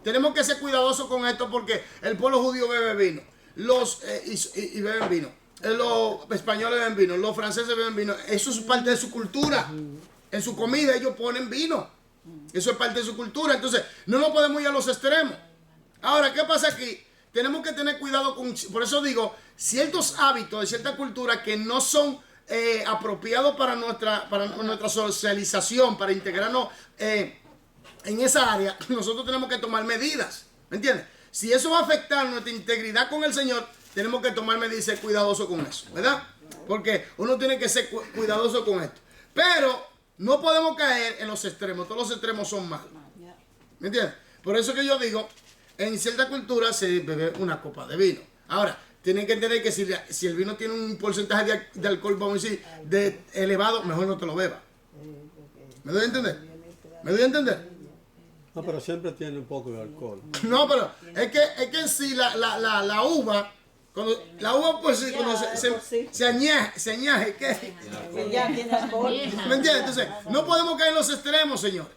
Tenemos que ser cuidadosos con esto porque el pueblo judío bebe vino. Y beben vino. Los españoles beben vino. Los franceses beben vino. Eso es parte de su cultura. En su comida ellos ponen vino. Eso es parte de su cultura. Entonces, no nos podemos ir a los extremos. Ahora, ¿qué pasa aquí? Tenemos que tener cuidado con, por eso digo, ciertos hábitos de cierta cultura que no son apropiados para nuestra socialización, para integrarnos en esa área. Nosotros tenemos que tomar medidas, ¿me entiendes? Si eso va a afectar nuestra integridad con el Señor, tenemos que tomar medidas y ser cuidadosos con eso, ¿verdad? Porque uno tiene que ser cuidadoso con esto. Pero no podemos caer en los extremos, todos los extremos son malos, ¿me entiendes? Por eso que yo digo, en cierta cultura se bebe una copa de vino. Ahora, tienen que entender que si el vino tiene un porcentaje de alcohol, vamos a decir, elevado, mejor no te lo bebas. ¿Me doy a entender? ¿Me doy a entender? No, pero siempre tiene un poco de alcohol. No, pero es que en sí la uva, cuando la uva pues sí, cuando se añaje, ¿qué? Que ya tiene alcohol. ¿Me entiendes? Entonces, no podemos caer en los extremos, señores.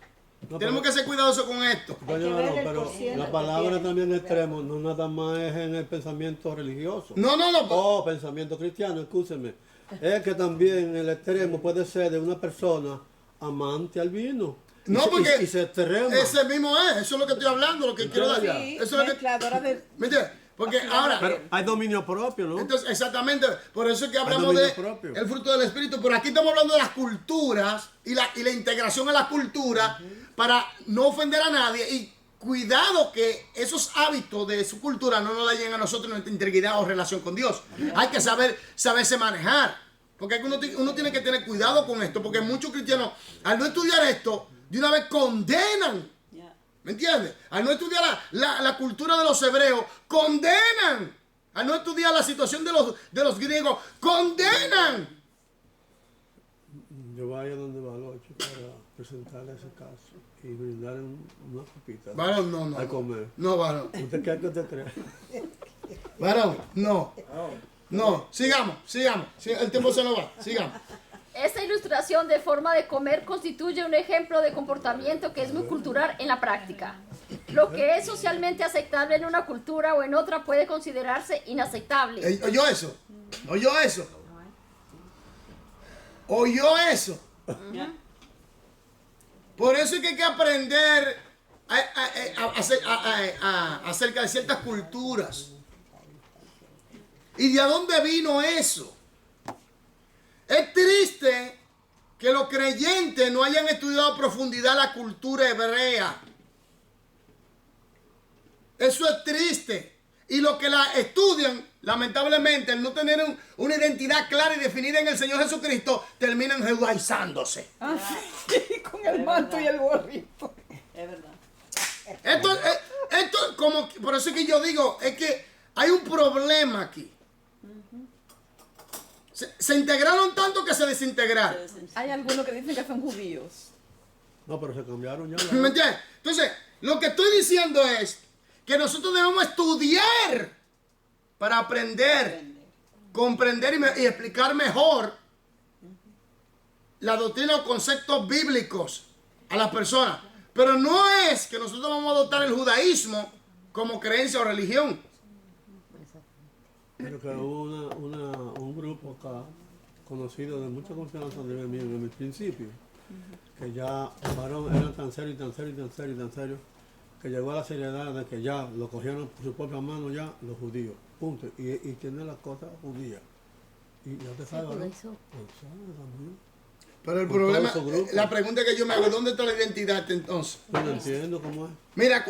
No, Tenemos que pero- ser cuidadosos con esto. Doña que Mano, ver el pero porciento la que palabra tiene. también extremo no nada más es en el pensamiento religioso. No. O pensamiento cristiano, escúcheme. Es que también el extremo puede ser de una persona amante al vino. No, se- porque y se extrema. ese mismo es. Eso es lo que estoy hablando, lo que quiero dar. Ya. Sí, Eso es lo que... mezcladora de... ¿Me entiendes? Porque ahora... Pero hay dominio propio, ¿no? Entonces, exactamente, por eso es que hablamos dominio de propio. el fruto del Espíritu, pero aquí estamos hablando de las culturas y la integración a la cultura para no ofender a nadie y cuidado que esos hábitos de su cultura no nos la lleguen a nosotros nuestra integridad o relación con Dios. Hay que saberse manejar, porque hay que uno tiene que tener cuidado con esto, porque muchos cristianos al no estudiar esto, de una vez condenan. Ya. ¿Me entiendes? Al no estudiar la cultura de los hebreos, condenan. Al no estudiar la situación de los griegos, condenan. Yo vaya donde Baloche para presentarle ese caso y brindarle una copita Varón, no. a comer. No, varón. ¿Usted qué es que usted cree? Varón, no. No, sigamos. Sí, el tiempo se nos va, sigamos. Esta ilustración de forma de comer constituye un ejemplo de comportamiento que es muy cultural en la práctica. Lo que es socialmente aceptable en una cultura o en otra puede considerarse inaceptable. ¿Oyó eso? ¿Oyó eso? ¿Oyó eso? Ya. Por eso es que hay que aprender acerca de ciertas culturas. ¿Y de dónde vino eso? Es triste que los creyentes no hayan estudiado a profundidad la cultura hebrea. Eso es triste. Y los que la estudian, lamentablemente, al no tener una identidad clara y definida en el Señor Jesucristo, terminan judaizándose. Ah, sí, con el manto y el gorrito. Es verdad. Esto como, por eso es que yo digo, es que hay un problema aquí. Se integraron tanto que se desintegraron. Hay algunos que dicen que son judíos. No, pero se cambiaron ya. ¿Me entiendes? Entonces, lo que estoy diciendo es que nosotros debemos estudiar para aprender, comprender y explicar mejor la doctrina o conceptos bíblicos a las personas. Pero no es que nosotros vamos a adoptar el judaísmo como creencia o religión. Pero que hubo un grupo acá conocido de mucha confianza de mí en el principio, que ya varón eran tan serios y tan serios y tan serios y tan serios, que llegó a la seriedad de que ya lo cogieron por su propia mano ya los judíos, punto, y tienen las cosas judías. Y ya te sabes, ¿no? Pero el Con problema, todo su grupo. la pregunta que yo me hago, ¿dónde está la identidad entonces? Yo no entiendo cómo es. Mira,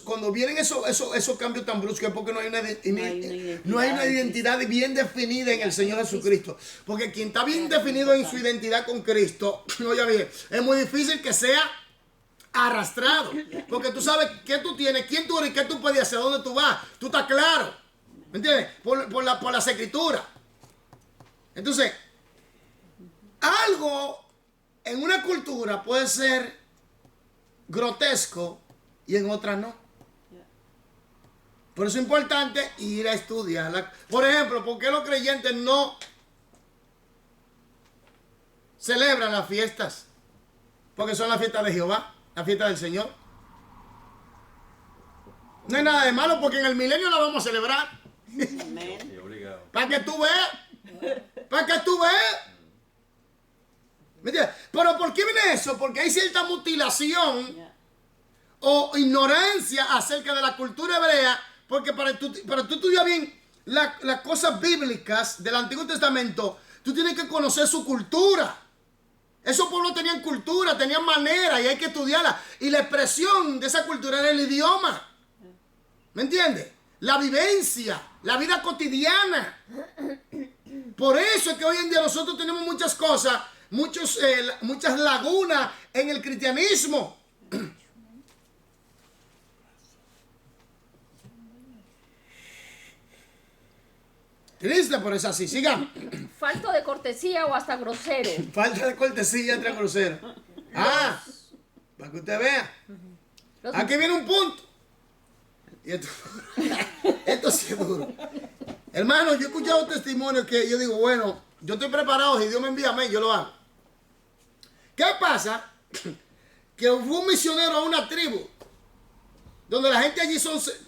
cuando vienen esos cambios tan bruscos es porque no hay una identidad bien definida en el Señor Jesucristo. Porque quien está bien definido en su identidad con Cristo, oye bien, es muy difícil que sea arrastrado. Porque tú sabes qué tú tienes, quién tú eres, qué tú puedes hacer, dónde tú vas. Tú estás claro. ¿Me entiendes? Por las escrituras. Entonces, algo en una cultura puede ser grotesco y en otra no. Por eso es importante ir a estudiarla. Por ejemplo, ¿por qué los creyentes no celebran las fiestas? Porque son las fiestas de Jehová, la fiesta del Señor. No hay nada de malo porque en el milenio la vamos a celebrar. Amén. Para que tú veas. Para que tú veas. ¿Me entiendes? Pero ¿por qué viene eso? Porque hay cierta mutilación Ya. o ignorancia acerca de la cultura hebrea, porque para tú estudiar bien las cosas bíblicas del Antiguo Testamento, tú tienes que conocer su cultura. Esos pueblos tenían cultura, tenían manera y hay que estudiarla. Y la expresión de esa cultura era el idioma. ¿Me entiendes? La vivencia, la vida cotidiana. Por eso es que hoy en día nosotros tenemos muchas cosas, muchas lagunas en el cristianismo. Triste, pero es así. Sigamos. Falto de cortesía o hasta grosero. Falta de cortesía entre groseros. Ah, para que usted vea. Los- Aquí viene un punto. Y esto sí es duro. Hermano, yo he escuchado testimonios que yo digo, bueno, yo estoy preparado, si Dios me envía a mí, yo lo hago. ¿Qué pasa? que fue un misionero a una tribu, donde la gente allí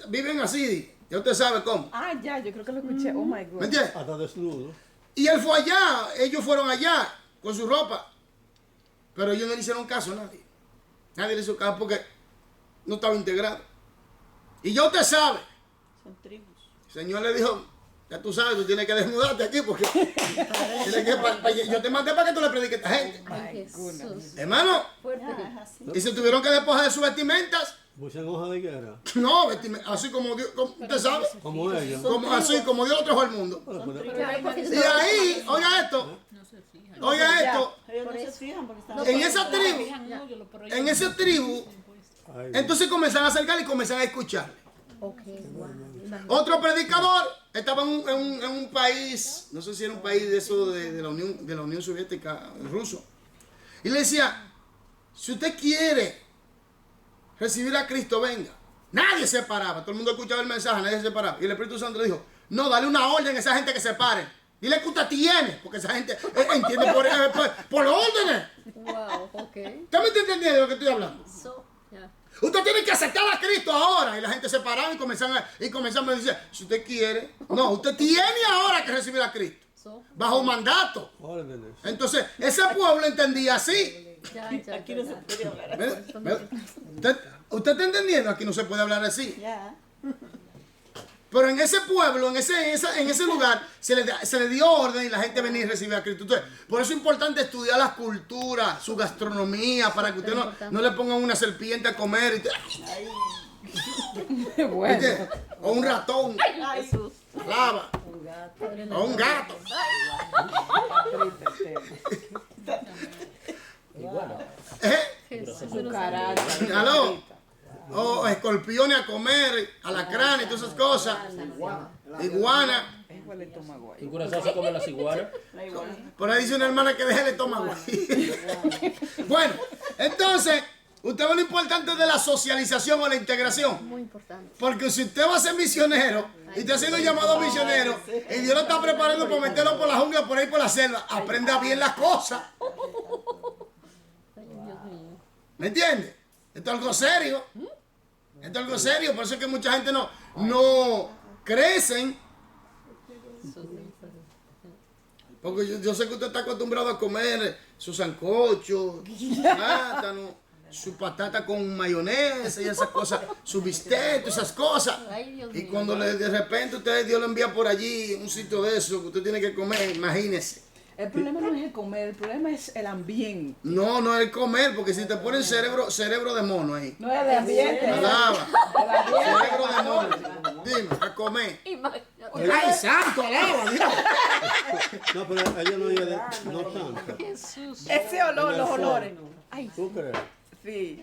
viven así, ya usted sabe cómo. Ah, ya, yo creo que lo escuché. Oh my God. ¿Me entiendes? Hasta desnudo. Y él fue allá, ellos fueron allá con su ropa, pero ellos no le hicieron caso a nadie. Nadie le hizo caso porque no estaba integrado. Y ya usted sabe, Son tribus. el Señor le dijo, ya tú sabes, tú tienes que desnudarte aquí porque yo te mandé para que tú le prediques a esta gente. Ay, Jesús. Hermano, Fuerte. Ah, es así. y se tuvieron que despojar de sus vestimentas. Mucha hoja de higuera. No, así como Dios, usted sabe, Como ellos. así como Dios lo trajo al mundo. Bueno, pues, Claro, porque Y ahí, oiga esto, oiga esto, Ellos no se fijan porque están... en esa tribu, ay, entonces comenzaron a acercar y comenzaron a escuchar. Ok, wow. Otro predicador estaba en un país, no sé si era un país de eso de la Unión Soviética, ruso, y le decía, si usted quiere recibir a Cristo, venga. Nadie se paraba, todo el mundo escuchaba el mensaje, nadie se paraba. Y el Espíritu Santo le dijo, no, dale una orden a esa gente que se pare. Dile que usted tiene, porque esa gente entiende por órdenes. Wow, ok. ¿Usted me está entendiendo de lo que estoy hablando? So, ya. Usted tiene que aceptar a Cristo ahora. Y la gente se paraba y comenzaban a decir, si usted quiere, no, usted tiene ahora que recibir a Cristo. So, Bajo un mandato. órdenes. Entonces, ese pueblo entendía así. ya, Aquí no se puede hablar. ¿Usted está entendiendo? Aquí no se puede hablar así. Ya. Pero en ese pueblo, en ese lugar, se le dio orden y la gente venía y recibía a Cristo. Entonces, por eso es importante estudiar la cultura, su gastronomía, para que usted no le pongan una serpiente a comer. Bueno. ¿Entiende? O un ratón, Ay, Jesús. lava, o un gato. ¿Eh? Jesús. Cucaracha. ¿Aló? O escorpiones a comer, alacrán y todas esas cosas. Iguana. Huele el estómago ahí. ¿En Curazao se comen las iguanas? la iguana. Por ahí dice una hermana que deje el estómago ahí. Bueno, entonces, usted ve lo importante de la socialización o la integración. Muy importante. Porque si usted va a ser misionero y usted ha sido llamado misionero y Dios lo está preparando para meterlo por la jungla, por ahí por la selva, aprenda bien las cosas. Ay, Dios mío. ¿Me entiende? Esto es algo serio. Esto es algo serio. Por eso es que mucha gente no crecen. Porque yo sé que usted está acostumbrado a comer su sancocho, su plátano, su patata con mayonesa y esas cosas, su bistec, esas cosas. Ay, Dios Y mío. cuando de repente Dios lo envía por allí, un sitio de eso que usted tiene que comer, imagínese. El problema no es el comer, el problema es el ambiente. No es el comer, porque si te ponen cerebro de mono ahí. No es el ambiente. Alaba. El ambiente. Cerebro de mono. Dime, a comer. Imagínate. ¡Ay, santo, alaba! Dios! No, pero ellos no hieden, no tanto. Jesús. Ese olor, los olores. ¿Tú crees? Sí.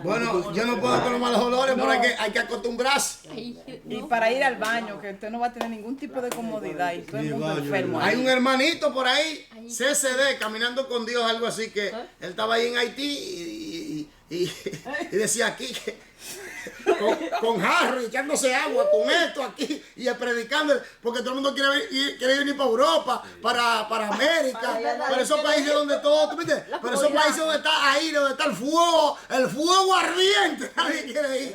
Bueno, yo no puedo con los malos olores, pero hay que acostumbrarse. Ay, Y no. para ir al baño, que usted no va a tener ningún tipo de comodidad y todo el Ni mundo baño, enfermo. ni Hay ahí. un hermanito por ahí, CCD, caminando con Dios, algo así, que él estaba ahí en Haití y decía aquí que con Harry echándose agua, con esto aquí y predicando, porque todo el mundo quiere venir para Europa, para América, para esos países donde todo, ¿tú me entiendes? Para esos países donde está ahí, donde está el fuego ardiente, nadie quiere ir.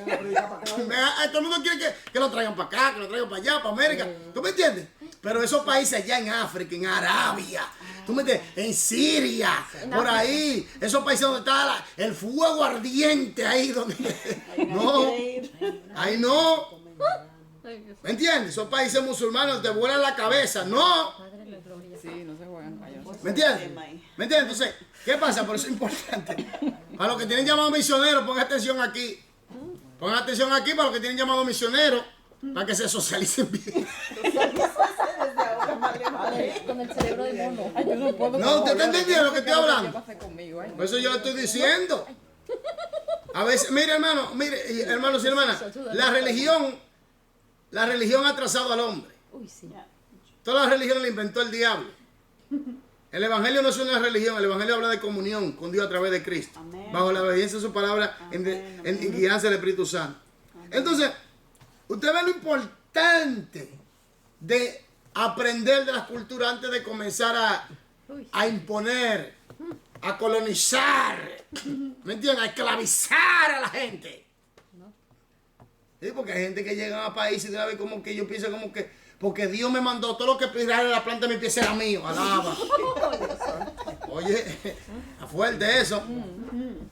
Todo el mundo quiere que lo traigan para acá, que lo traigan para allá, para América, ¿tú me entiendes? Pero esos países allá en África, en Arabia, ¿tú me entiendes? En Siria, por ahí, esos países donde está el fuego ardiente ahí, donde... No, ahí no, Ay, Dios. ¿me entiendes? Esos países musulmanes te vuelan la cabeza, no, Padre de la gloria. Sí, no se juegan gallos. ¿me entiendes? ¿Me entiendes? Entonces, ¿qué pasa? Por eso es importante. Para los que tienen llamado misioneros, pongan atención aquí. Pongan atención aquí para los que tienen llamado misioneros, para que se socialicen bien. Con el cerebro de mono. Ay, yo no puedo. No, ¿usted está entendiendo lo que estoy hablando? ¿Qué pasa conmigo? Ay, Por eso yo le estoy diciendo. A veces, mire hermano, y hermanos y hermanas, la religión ha atrasado al hombre. Uy, sí. Todas las religiones la inventó el diablo. El evangelio no es una religión, el evangelio habla de comunión con Dios a través de Cristo, Amén. bajo la obediencia de su palabra, en guianza del Espíritu Santo. Entonces, usted ve lo importante de aprender de las culturas antes de comenzar a imponer a colonizar, ¿me entiendes? A esclavizar a la gente. Sí, porque hay gente que llega a países y de una vez como que yo pienso como que, porque Dios me mandó todo lo que pisara de la planta de mi pie era mío, alaba. Oye, está fuerte eso.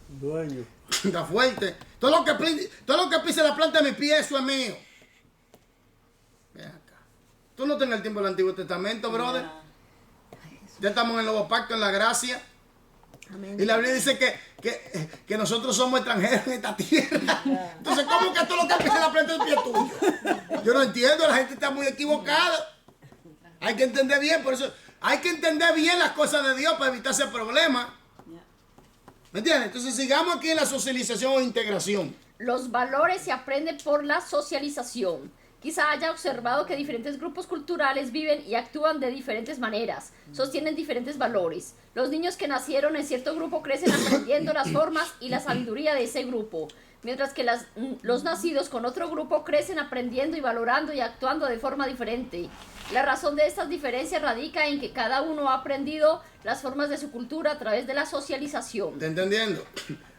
Dueño. Está fuerte. Todo lo que pise la planta de mi pie, eso es mío. Ven acá. Tú no tienes el tiempo del Antiguo Testamento, brother. Ya estamos en el Nuevo Pacto, en la gracia. Amén. Y la Biblia dice que nosotros somos extranjeros en esta tierra. Entonces, ¿cómo que todo lo que pise la planta del pie es tuyo? Yo no entiendo, la gente está muy equivocada. Hay que entender bien, por eso hay que entender bien las cosas de Dios para evitarse problemas. ¿Me entiendes? Entonces sigamos aquí en la socialización o integración. Los valores se aprenden por la socialización. Quizá haya observado que diferentes grupos culturales viven y actúan de diferentes maneras, sostienen diferentes valores. Los niños que nacieron en cierto grupo crecen aprendiendo las formas y la sabiduría de ese grupo, mientras que los nacidos con otro grupo crecen aprendiendo y valorando y actuando de forma diferente. La razón de estas diferencias radica en que cada uno ha aprendido las formas de su cultura a través de la socialización. ¿Está entendiendo?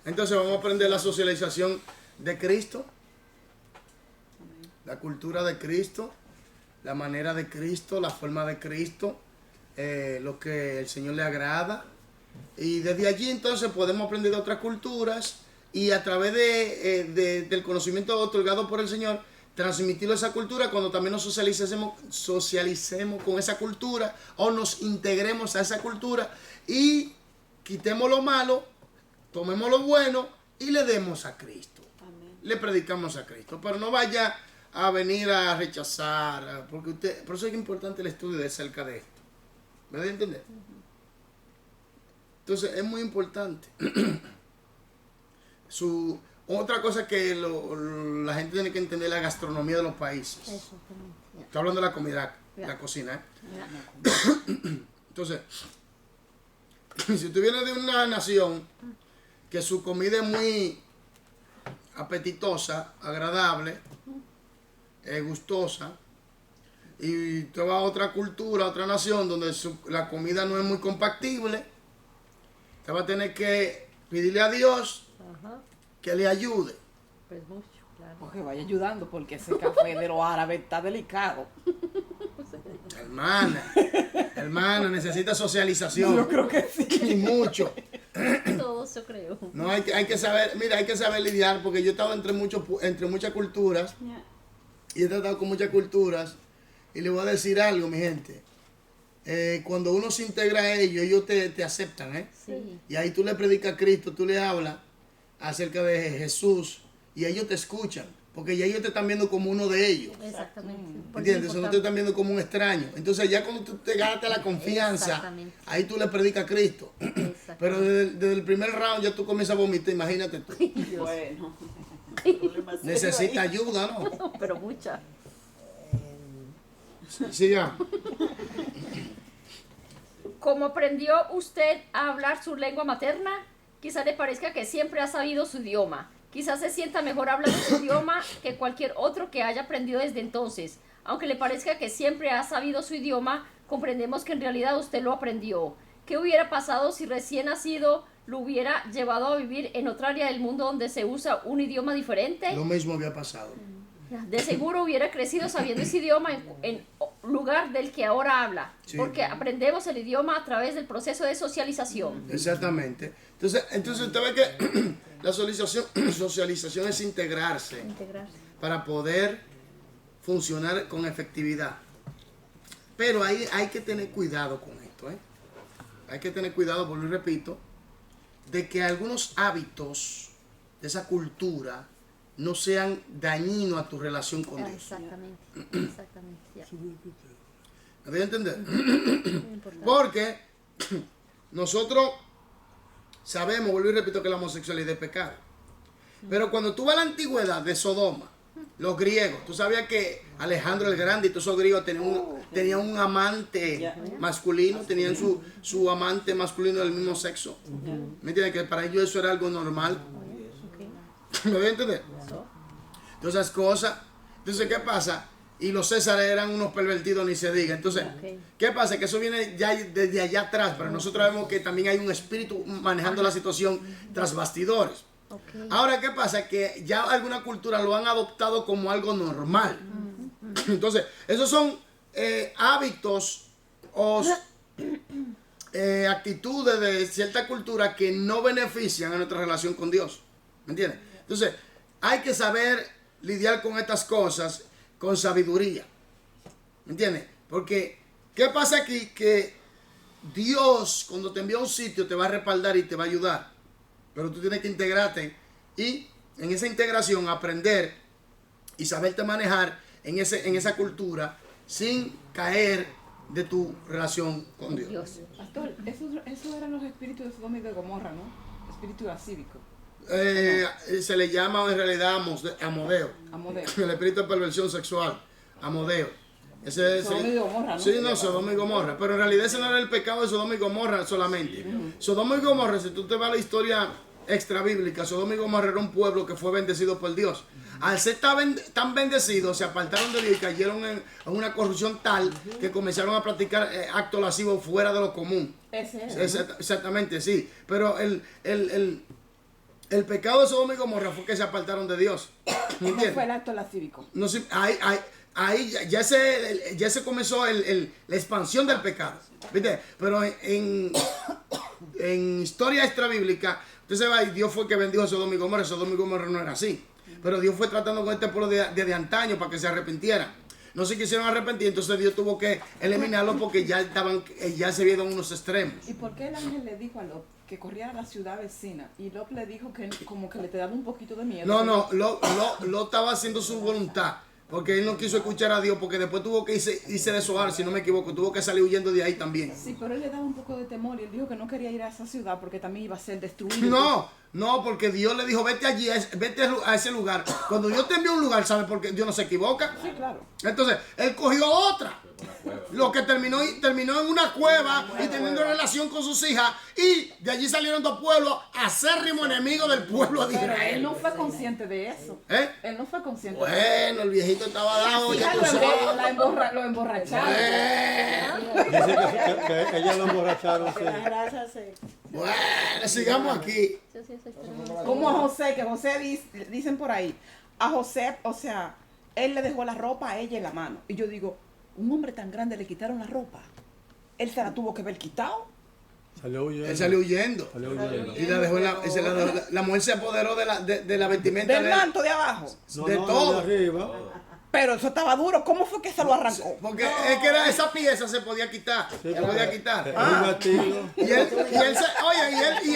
Entonces vamos a aprender la socialización de Cristo, la cultura de Cristo, la manera de Cristo, la forma de Cristo, lo que el Señor le agrada. Y desde allí entonces podemos aprender de otras culturas y a través del conocimiento otorgado por el Señor, transmitirlo a esa cultura cuando también nos socialicemos con esa cultura o nos integremos a esa cultura y quitemos lo malo, tomemos lo bueno y le demos a Cristo. Amén. Le predicamos a Cristo, pero no vaya a venir a rechazar, porque por eso es importante el estudio de cerca de esto. ¿Me da a entender? Entonces es muy importante. Otra cosa que la gente tiene que entender es la gastronomía de los países. Estoy hablando de la comida, la cocina. Entonces, si tú vienes de una nación que su comida es muy apetitosa, agradable, gustosa, y tú vas a otra cultura, a otra nación donde la comida no es muy compatible, te va a tener que pedirle a Dios que le ayude. Pues mucho, claro. Porque vaya ayudando, porque ese café de los árabes está delicado. Hermana, necesita socialización. Yo creo que sí. Y mucho. Todo eso creo. No, hay que saber, mira, hay que saber lidiar, porque yo he estado entre muchas culturas, Ya. y he tratado con muchas culturas, y le voy a decir algo, mi gente. Cuando uno se integra a ellos te aceptan, ¿eh? Sí. Y ahí tú le predicas a Cristo, tú le hablas acerca de Jesús, y ellos te escuchan, porque ya ellos te están viendo como uno de ellos. Exactamente. Por eso es ¿Entiendes? Eso no te importante. están viendo como un extraño. Entonces ya cuando tú te ganas la confianza, Exactamente. ahí tú le predicas a Cristo. Exactamente. Pero desde el primer round ya tú comienzas a vomitar, imagínate tú. Bueno. Problema serio Necesita ahí. ayuda, ¿no? No, pero mucha. Siga. ¿Cómo aprendió usted a hablar su lengua materna? Quizá le parezca que siempre ha sabido su idioma. Quizás se sienta mejor hablando su idioma que cualquier otro que haya aprendido desde entonces. Aunque le parezca que siempre ha sabido su idioma, comprendemos que en realidad usted lo aprendió. ¿Qué hubiera pasado si recién nacido lo hubiera llevado a vivir en otra área del mundo donde se usa un idioma diferente? Lo mismo había pasado. De seguro hubiera crecido sabiendo ese idioma en lugar del que ahora habla, Sí. porque aprendemos el idioma a través del proceso de socialización. Exactamente. Entonces usted ve que la socialización es integrarse para poder funcionar con efectividad. Pero hay que tener cuidado con esto, ¿eh? Hay que tener cuidado, por lo repito, de que algunos hábitos de esa cultura no sean dañinos a tu relación con Dios. Exactamente, exactamente. Ya. ¿Me voy a entender? Porque nosotros sabemos, vuelvo y repito, que la homosexualidad es pecado. Pero cuando tú vas a la antigüedad de Sodoma, los griegos, tú sabías que Alejandro el Grande y todos esos griegos tenían un amante masculino, tenían su amante masculino del mismo sexo. ¿Me entiendes? Que para ellos eso era algo normal. ¿Me voy a entender? Entonces esas cosas. Entonces, ¿qué pasa? y los Césares eran unos pervertidos, ni se diga. Entonces, Ok. ¿qué pasa? Que eso viene ya desde allá atrás, pero nosotros vemos que también hay un espíritu manejando la situación tras bastidores. Ok. Ahora, ¿qué pasa? Que ya alguna cultura lo han adoptado como algo normal. Entonces, esos son hábitos o actitudes de cierta cultura que no benefician a nuestra relación con Dios. ¿Me entiendes? Entonces, hay que saber lidiar con estas cosas con sabiduría. ¿Me entiendes? Porque, ¿qué pasa aquí? Que Dios, cuando te envía a un sitio, te va a respaldar y te va a ayudar. Pero tú tienes que integrarte y en esa integración aprender y saberte manejar en esa cultura sin caer de tu relación con Dios. Dios. Pastor, esos eran los espíritus de Sodoma y de Gomorra, ¿no? Espíritu ascívico. Se le llama en realidad amodeo. Amodeo. El espíritu de perversión sexual. Amodeo. Ese es Sodoma y Gomorra, ¿no? Sí, no, Sodoma y Gomorra. Pero en realidad ese no era el pecado de Sodoma y Gomorra solamente. Sodoma y Gomorra, si tú te vas a la historia extra bíblica, Sodoma y Gomorra era un pueblo que fue bendecido por Dios. Al ser tan bendecidos, se apartaron de Dios y cayeron en una corrupción tal que comenzaron a practicar actos lascivos fuera de lo común. Ese era. Exactamente, sí. Pero el pecado de Sodoma y Gomorra fue que se apartaron de Dios. ¿Me No entiendes? fue el acto lascívico. No sé, ahí ya se comenzó la expansión del pecado. ¿Viste? Pero en historia extra bíblica, usted se va y Dios fue el que bendijo a Sodoma y Gomorra. Sodoma y Gomorra no era así. Pero Dios fue tratando con este pueblo desde antaño para que se arrepintieran. No se quisieron arrepentir, entonces Dios tuvo que eliminarlo porque ya se vieron unos extremos. ¿Y por qué el ángel le dijo a Lot que corriera a la ciudad vecina? Y Lot le dijo que como que le te daba un poquito de miedo. No, lo estaba haciendo su voluntad. Porque él no quiso escuchar a Dios, porque después tuvo que irse de su hogar, si no me equivoco, tuvo que salir huyendo de ahí también. Sí, pero él le daba un poco de temor y él dijo que no quería ir a esa ciudad porque también iba a ser destruido. No, porque Dios le dijo, vete allí, vete a ese lugar. Cuando Dios te envía a un lugar, ¿sabe por qué? Dios no se equivoca. Sí, claro. Entonces, él cogió otra. Lo que terminó en una cueva y teniendo relación con sus hijas. Y de allí salieron dos pueblos acérrimos enemigos del pueblo de Pero él Israel. no fue consciente de eso. ¿Eh? Él no fue consciente Bueno, el viejito estaba dado, ya de tú eso. sabes. Lo emborracharon. Dice que ella lo emborracharon. Sí. La grasa se... Bueno, sigamos aquí. Sí, sí, sí, tenemos- Como a José, que José dicen por ahí. A José, o sea, él le dejó la ropa a ella en la mano. Y yo digo, un hombre tan grande le quitaron la ropa. Él se la tuvo que haber quitado. Salió huyendo. Él salió huyendo. Salió huyendo. Y la dejó la mujer se apoderó de la vestimenta Del de él. manto de abajo. No, de no, todo. de arriba. Pero eso estaba duro. ¿Cómo fue que se lo arrancó? Porque es que esa pieza se podía quitar. Sí, Se podía quitar. Es un vestido. Y él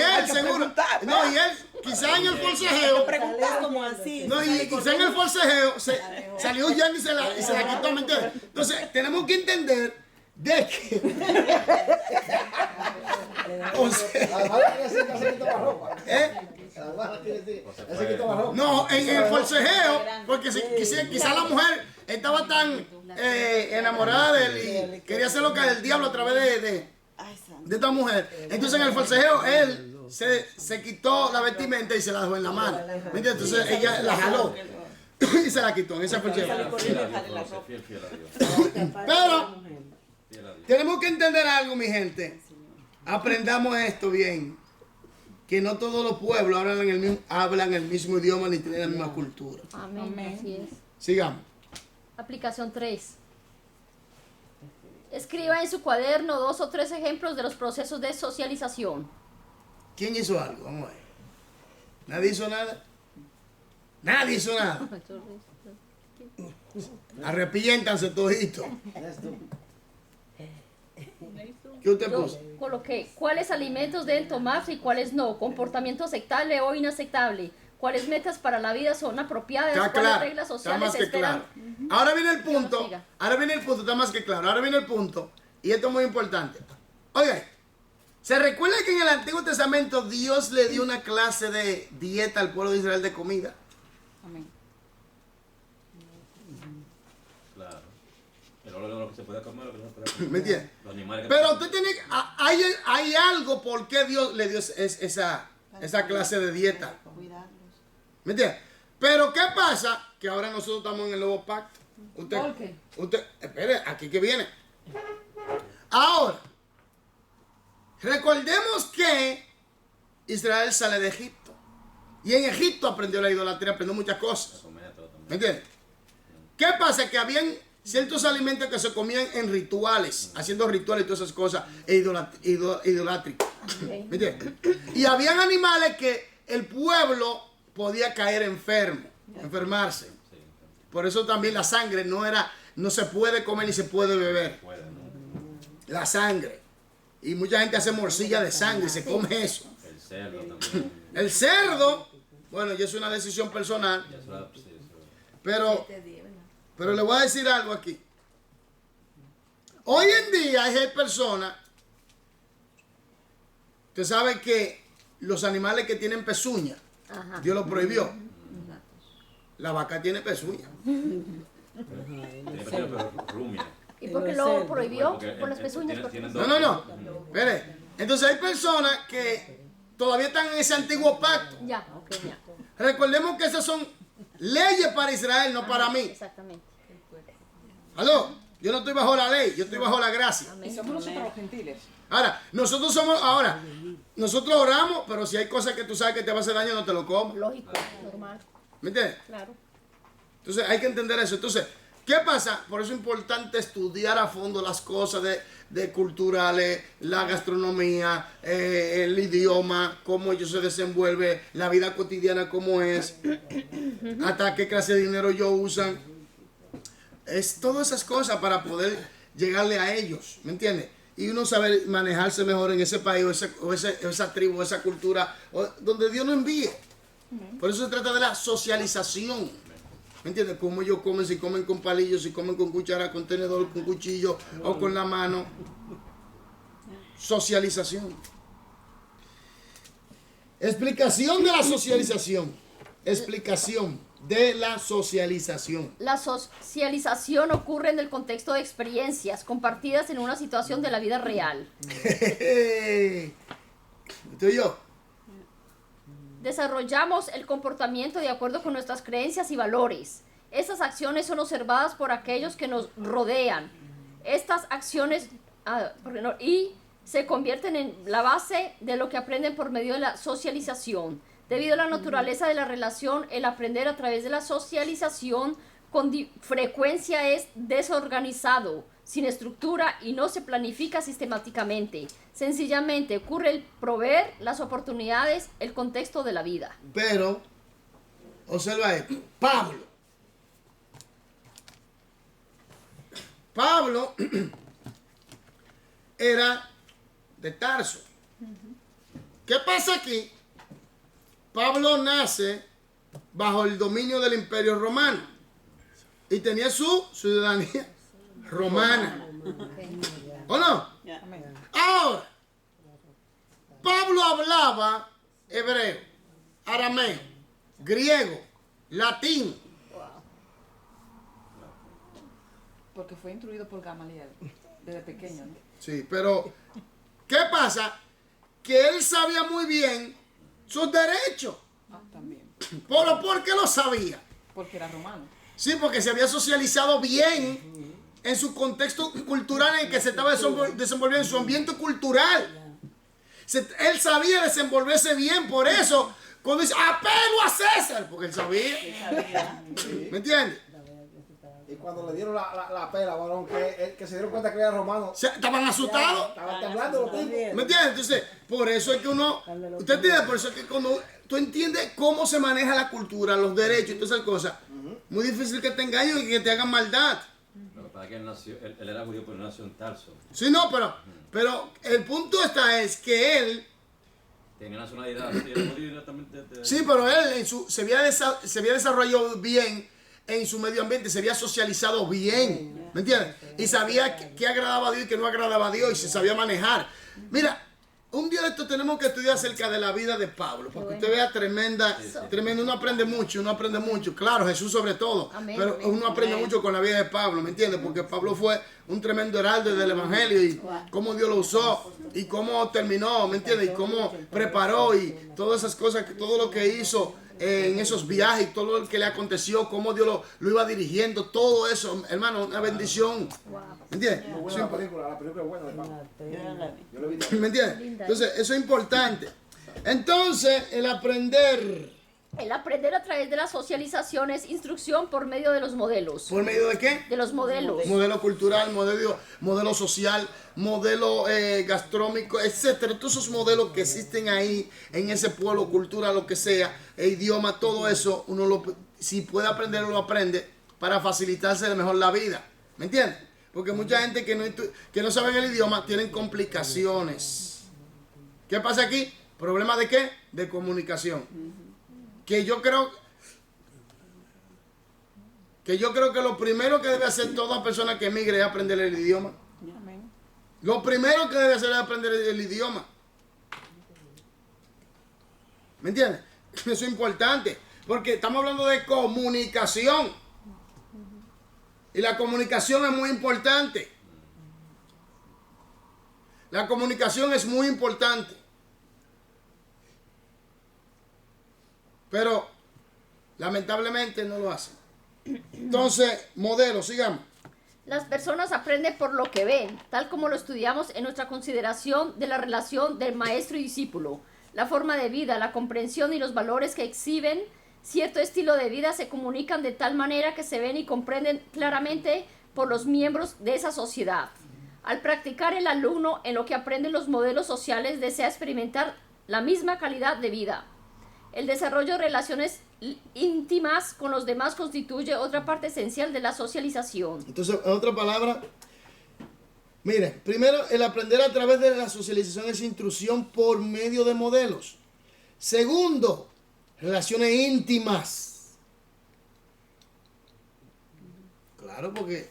Hay que seguro. preguntar. No, y él, quizá en el forcejeo. Sale como así. No, y sale quizá en el forcejeo salió huyendo y se la quitó, ¿me entiendes? Entonces, tenemos que entender de que. O sea, Además, quiere decir que se quitó la ropa. ¿eh? Además, quiere decir que se quitó la ropa. No, en el forcejeo, porque quizá la mujer estaba tan enamorada de él y quería hacer lo que el diablo a través de esta mujer. Entonces en el forcejeo él se quitó la vestimenta y se la dejó en la mano. ¿Me entiendes? Entonces ella la jaló y se la quitó en ese forcejeo. corriendo y jale la ropa. Fiel a Dios. Pero Fiel a Dios. tenemos que entender algo, mi gente. Aprendamos esto bien. Que no todos los pueblos hablan el mismo idioma ni tienen la misma cultura. Amén. Amén. Así es. Sigamos. Aplicación 3. Escriba en su cuaderno 2 o 3 ejemplos de los procesos de socialización. ¿Quién hizo algo? Vamos a ver. ¿Nadie hizo nada? Nadie hizo nada. Arrepiéntanse toditos. ¿Qué usted Yo puso? coloqué cuáles alimentos deben tomarse y cuáles no, comportamiento aceptable o inaceptable, cuáles metas para la vida son apropiadas, Está cuáles claro. reglas Está sociales más se que esperan. claro. Ahora viene el punto. siga. Ahora viene el punto. Está más que claro. Ahora viene el punto. Y esto es muy importante. Oigan. ¿Se recuerda que en el Antiguo Testamento Dios le dio una clase de dieta al pueblo de Israel de comida? Amén. Claro. El oro de lo que se puede comer, lo que no se puede comer. ¿Me entiendes? Los animales que Pero usted tiene, hay algo por qué Dios le dio esa clase de dieta. Cuidarlos. ¿Me entiendes? Pero ¿qué pasa? Que ahora nosotros estamos en el nuevo pacto. ¿Por qué? Usted, espere, aquí que viene. Ahora, recordemos que Israel sale de Egipto. Y en Egipto aprendió la idolatría, aprendió muchas cosas. ¿Me entiendes? ¿Qué pasa? Que habían ciertos alimentos que se comían en rituales, haciendo rituales y todas esas cosas idolátricas. ¿Me entiendes? Y habían animales que el pueblo podía caer enfermo, enfermarse. Por eso también la sangre no se puede comer ni se puede beber. La sangre. Y mucha gente hace morcilla de sangre y se come eso. El cerdo también. El cerdo, bueno, ya es una decisión personal. Pero le voy a decir algo aquí. Hoy en día hay personas, usted sabe que los animales que tienen pezuña, Ajá. Dios lo prohibió. La vaca tiene pezuña. Pero rumia. ¿Y por qué El lo cerdo. prohibió? Porque Por las pezuñas. tienen No, no, no. Espere. Entonces hay personas que todavía están en ese antiguo pacto. Ya, ok, ya. Recordemos que esas son leyes para Israel, no para mí. Exactamente. ¿Aló? Yo no estoy bajo la ley, yo estoy bajo la gracia. Y somos nosotros los gentiles. Ahora, nosotros oramos, pero si hay cosas que tú sabes que te va a hacer daño, no te lo comes. Lógico, normal, ¿Me entiendes? claro. Entonces hay que entender eso. Entonces, ¿qué pasa? Por eso es importante estudiar a fondo las cosas de culturales, la gastronomía, el idioma, cómo ellos se desenvuelven, la vida cotidiana, cómo es, hasta qué clase de dinero ellos usan. Es todas esas cosas para poder llegarle a ellos, ¿me entiendes? Y uno saber manejarse mejor en ese país o esa tribu, esa cultura, donde Dios nos envíe. Por eso se trata de la socialización. ¿Me entiendes? Cómo ellos comen, si comen con palillos, si comen con cuchara, con tenedor, con cuchillo o con la mano. Socialización. Explicación de la socialización. Explicación de la socialización. La socialización ocurre en el contexto de experiencias compartidas en una situación de la vida real. ¿Tú y yo? Desarrollamos el comportamiento de acuerdo con nuestras creencias y valores. Estas acciones son observadas por aquellos que nos rodean. Estas acciones y se convierten en la base de lo que aprenden por medio de la socialización. Debido a la naturaleza de la relación, el aprender a través de la socialización con frecuencia es desorganizado, sin estructura y no se planifica sistemáticamente. Sencillamente ocurre el proveer las oportunidades, el contexto de la vida. Pero, observa esto. Pablo era de Tarso. ¿Qué pasa aquí? Pablo nace bajo el dominio del Imperio Romano y tenía su ciudadanía romana. ¿O no? Ahora, Pablo hablaba hebreo, arameo, griego, latín. Porque fue instruido por Gamaliel desde pequeño, ¿no? Sí, pero ¿qué pasa? Que él sabía muy bien sus derechos. También. ¿Por qué lo sabía? Porque era romano. Sí, porque se había socializado bien en su contexto cultural en el que se estaba desenvolviendo, en su ambiente cultural. Él sabía desenvolverse bien, por eso, cuando dice, apelo a César, porque él sabía. ¿Me entiendes? Y cuando le dieron la pela, varón, que se dieron cuenta que era romano, Estaban asustados. estaban temblando los tipos. ¿Me entiendes? Entonces, por eso es que usted entiende, por eso es que cuando tú entiendes cómo se maneja la cultura, los derechos y todas esas cosas, muy difícil que te engañen y que te hagan maldad. Pero para que él era judío, pero nació en Tarso. Sí, no, pero el punto es que él, Tenía nacionalidad, sí, era judío directamente. sí, pero él se había desarrollado bien en su medio ambiente, se había socializado bien, ¿me entiendes? Y sabía qué agradaba a Dios y qué no agradaba a Dios y se sabía manejar. Mira, un día de esto tenemos que estudiar acerca de la vida de Pablo, porque usted vea tremendo, uno aprende mucho, claro, Jesús sobre todo, Amén, pero amén. uno aprende mucho con la vida de Pablo, ¿me entiendes? Porque Pablo fue un tremendo heraldo del evangelio y cómo Dios lo usó y cómo terminó, ¿me entiendes? Y cómo preparó y todas esas cosas, todo lo que hizo en esos viajes, todo lo que le aconteció, cómo Dios lo iba dirigiendo, todo eso, hermano, una bendición. ¿Me entiendes? Muy buena la película es buena, hermano. Yo lo vi. ¿Me entiendes? Entonces, eso es importante. Entonces, el aprender. El aprender a través de la socialización es instrucción por medio de los modelos. ¿Por medio de qué? De los modelos. Modelo cultural, modelo social, modelo gastronómico, etcétera. Todos esos modelos que existen ahí en ese pueblo, cultura, lo que sea, idioma, todo eso, si puede aprender, lo aprende para facilitarse mejor la vida. ¿Me entiendes? Porque mucha gente que no sabe el idioma tienen complicaciones. ¿Qué pasa aquí? ¿Problema de qué? De comunicación. Que yo creo que lo primero que debe hacer toda persona que emigre es aprender el idioma. Amén. Lo primero que debe hacer es aprender el idioma. ¿Me entiendes? Eso es importante. Porque estamos hablando de comunicación. Y la comunicación es muy importante. La comunicación es muy importante. Pero lamentablemente no lo hacen. Entonces, modelo, sigamos. Las personas aprenden por lo que ven, tal como lo estudiamos en nuestra consideración de la relación del maestro y discípulo. La forma de vida, la comprensión y los valores que exhiben cierto estilo de vida se comunican de tal manera que se ven y comprenden claramente por los miembros de esa sociedad. Al practicar el alumno en lo que aprenden los modelos sociales desea experimentar la misma calidad de vida. El desarrollo de relaciones íntimas con los demás constituye otra parte esencial de la socialización. Entonces, en otra palabra, mire, primero, el aprender a través de la socialización es instrucción por medio de modelos. Segundo, relaciones íntimas. Claro, porque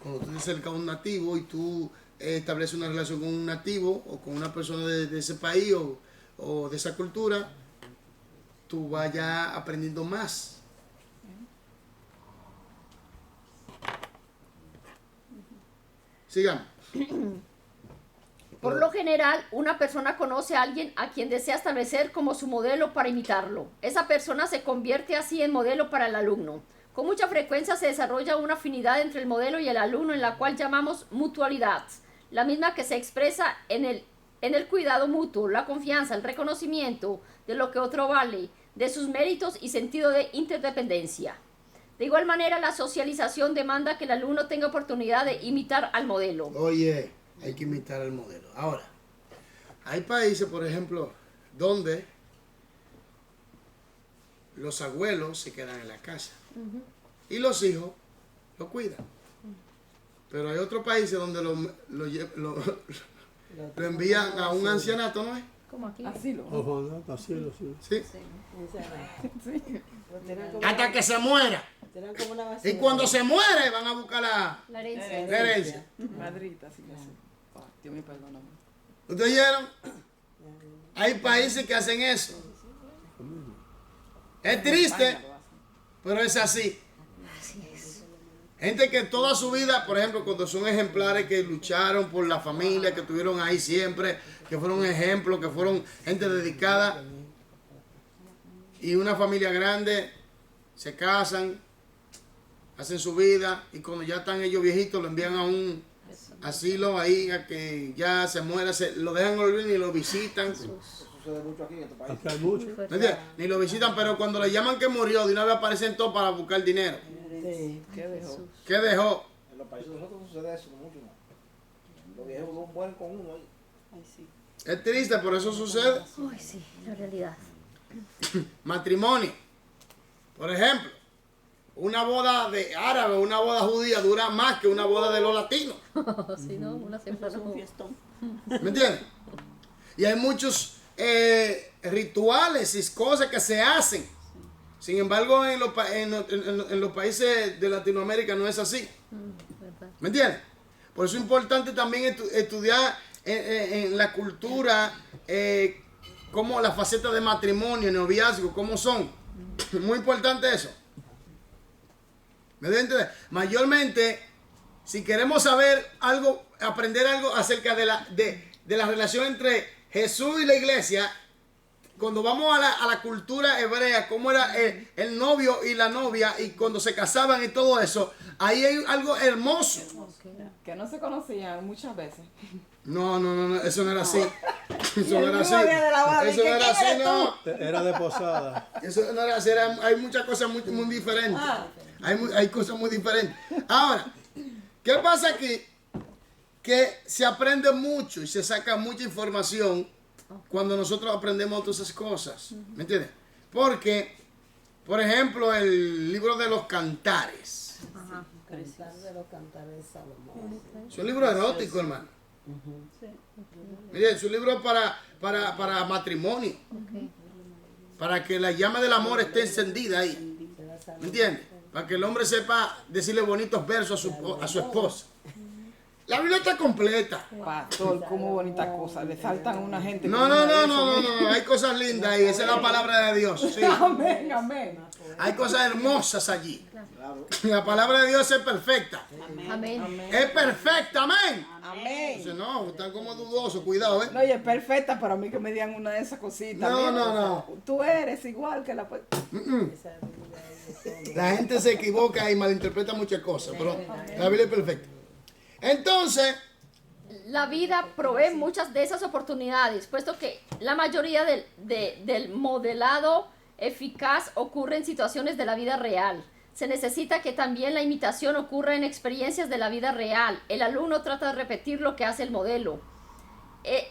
cuando tú te acercas a un nativo y tú estableces una relación con un nativo o con una persona de ese país o de esa cultura, tú vayas aprendiendo más. Sigamos. Por lo general, una persona conoce a alguien a quien desea establecer como su modelo para imitarlo. Esa persona se convierte así en modelo para el alumno. Con mucha frecuencia se desarrolla una afinidad entre el modelo y el alumno en la cual llamamos mutualidad, la misma que se expresa en el cuidado mutuo, la confianza, el reconocimiento de lo que otro vale, de sus méritos y sentido de interdependencia. De igual manera, la socialización demanda que el alumno tenga oportunidad de imitar al modelo. Oye, hay que imitar al modelo. Ahora, hay países, por ejemplo, donde los abuelos se quedan en la casa y los hijos lo cuidan. Pero hay otros países donde lo envían a un ancianato, ¿no es? Como aquí. Asilo. Orfanato, asilo, sí. Sí. Sí. Hasta que se muera. Serán como una basura. Y cuando se muere van a buscar la La herencia. herencia. Madrita, sí que sí. Oh, Dios me perdona. ¿Ustedes oyeron? Hay países que hacen eso. Es triste, pero es así. Gente que toda su vida, por ejemplo, cuando son ejemplares que lucharon por la familia, que estuvieron ahí siempre, que fueron ejemplos, que fueron gente dedicada, y una familia grande, se casan, hacen su vida, y cuando ya están ellos viejitos, lo envían a un asilo ahí, a que ya se muera, lo dejan olvidar ni lo visitan. Sucede mucho aquí en este país. Aquí hay mucho. ¿Me entiendes? Ni lo visitan, pero cuando le llaman que murió, de una vez aparecen todos para buscar dinero. Sí. ¿Qué dejó? ¿Qué dejó? En los países de nosotros sucede eso mucho, ¿no? Los viejos mueren con uno ahí. Ay, sí. Es triste, por eso sucede. Uy, sí, la realidad. Matrimonio. Por ejemplo, una boda de árabe, una boda judía dura más que una boda de los latinos. Sí, ¿no? Una semana. Es un fiestón. ¿Me entiendes? Y hay muchos rituales y cosas que se hacen. Sin embargo, en los países de Latinoamérica no es así. ¿Me entiendes? Por eso es importante también estudiar en la cultura cómo las facetas de matrimonio, noviazgo, cómo son. Muy importante eso. ¿Me deben entender? Mayormente si queremos saber algo, aprender algo acerca de la relación entre Jesús y la iglesia, cuando vamos a la cultura hebrea, cómo era el novio y la novia, y cuando se casaban y todo eso, ahí hay algo hermoso. Que no se conocían muchas veces. No, eso no era así. Y Eso el no era así. mismo día de la boda, Eso no dije, era ¿quién así, eres no. Era de posada. Eso no era así, hay muchas cosas muy diferentes. Hay cosas muy diferentes. Ahora, ¿qué pasa aquí? Que se aprende mucho y se saca mucha información cuando nosotros aprendemos todas esas cosas. ¿Me entiendes? Porque, por ejemplo, el libro de los Cantares. Cantar de los cantares de Salomón. Es un libro erótico, hermano. Mire, es un libro para matrimonio. Para que la llama del amor esté encendida ahí. ¿Me entiendes? Para que el hombre sepa decirle bonitos versos a su esposa. La Biblia está completa. Pastor, como bonita cosa. Le saltan una gente. No, con no, una de no, esas. no, no. Hay cosas lindas ahí. Esa es la palabra de Dios. Sí. Amén, amén. Hay cosas hermosas allí. La palabra de Dios es perfecta. Amén. Es perfecta, amén. Amén. Entonces, no, están como dudosos, cuidado, ¿eh? No, y es perfecta para mí que me digan una de esas cositas. No, Mira, no. Tú eres igual que la... La gente se equivoca y malinterpreta muchas cosas, pero la Biblia es perfecta. Entonces, La vida provee muchas de esas oportunidades, puesto que la mayoría del modelado eficaz ocurre en situaciones de la vida real. Se necesita que también la imitación ocurra en experiencias de la vida real. El alumno trata de repetir lo que hace el modelo.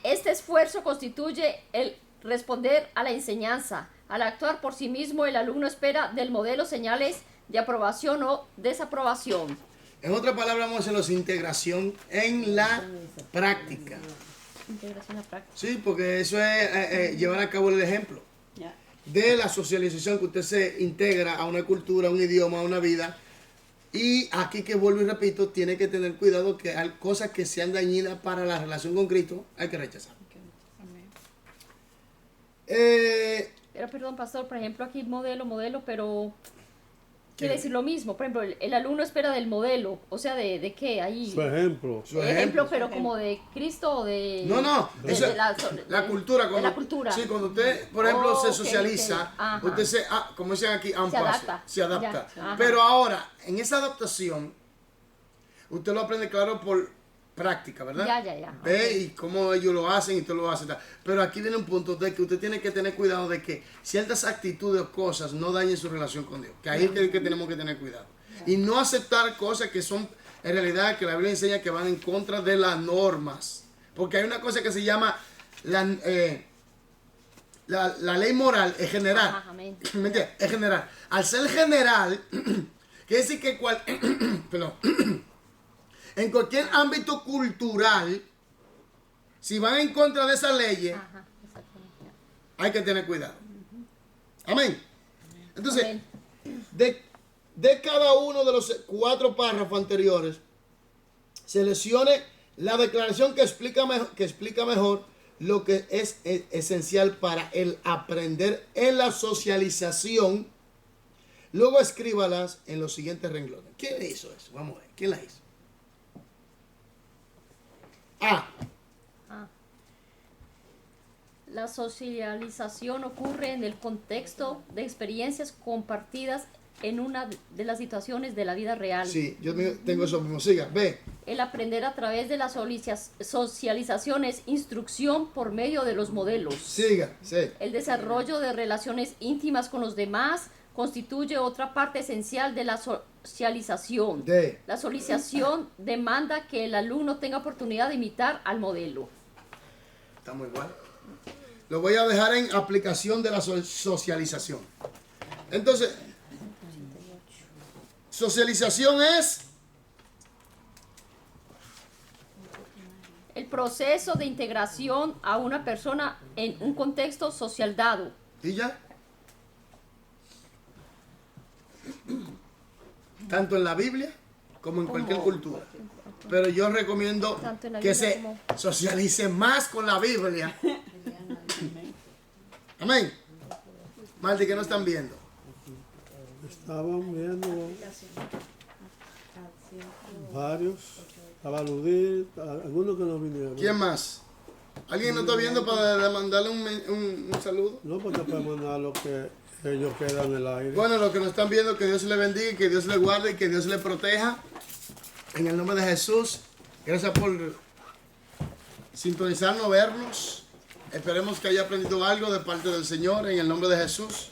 Este esfuerzo constituye el responder a la enseñanza. Al actuar por sí mismo, el alumno espera del modelo señales de aprobación o desaprobación. en otras palabras, vamos a hacer integración en la práctica. Integración a práctica. Sí, porque eso es llevar a cabo el ejemplo de la socialización, que usted se integra a una cultura, a un idioma, a una vida. Y aquí, que vuelvo y repito, tiene que tener cuidado que hay cosas que sean dañinas para la relación con Cristo, hay que rechazar. Pero perdón, pastor, por ejemplo, aquí modelo, pero quiere decir lo mismo. Por ejemplo, el alumno espera del modelo, o sea, ¿de qué? Ahí. Su ejemplo. Su Ejemplo, pero como de Cristo o de... No, eso es la cultura. De Cuando, la cultura. Sí, cuando usted, por ejemplo, Oh, se ok, socializa, ok. Ajá. usted como dicen aquí, adapta. se adapta. Ya, ajá. Pero ahora, en esa adaptación, usted lo aprende, claro, por práctica, ¿verdad? Ya. Ve y cómo ellos lo hacen y tú lo haces. Pero aquí viene un punto de que usted tiene que tener cuidado de que ciertas actitudes o cosas no dañen su relación con Dios. Que ahí es que tenemos que tener cuidado. Y no aceptar cosas que son, en realidad, que la Biblia enseña que van en contra de las normas. Porque hay una cosa que se llama la ley moral, es general. Ajá, amén. ¿Me entiendes? Es general. Al ser general, quiere decir que perdón, en cualquier ámbito cultural, si van en contra de esas leyes, Ajá, exactamente. hay que tener cuidado. Amén. Entonces, Amén. de cada uno de los 4 párrafos anteriores, seleccione la declaración que explica mejor lo que es esencial para el aprender en la socialización. Luego escríbalas en los siguientes renglones. ¿Quién hizo eso? Vamos a ver. ¿Quién la hizo? La socialización ocurre en el contexto de experiencias compartidas en una de las situaciones de la vida real. Sí, yo tengo eso mismo. Siga, ve. El aprender a través de la socialización es instrucción por medio de los modelos. Siga, sí. El desarrollo de relaciones íntimas con los demás constituye otra parte esencial de la socialización. La socialización demanda que el alumno tenga oportunidad de imitar al modelo. Estamos igual. Lo voy a dejar en aplicación de la socialización. Entonces, socialización es el proceso de integración a una persona en un contexto social dado. ¿Y ya? Tanto en la Biblia como en cualquier cultura. Pero yo recomiendo Tanto en la que Biblia se como- socialice más con la Biblia. Amén. Maldi, que no están viendo. Estaban viendo Varios. Estaba Ludí, algunos que no vinieron. ¿Quién más? ¿Alguien no está viendo para mandarle un saludo? No, porque puede mandar lo que ellos quedan en el aire. Bueno, los que nos están viendo, que Dios le bendiga, que Dios le guarde y que Dios le proteja. En el nombre de Jesús. Gracias por sintonizarnos, vernos. Esperemos que haya aprendido algo de parte del Señor en el nombre de Jesús.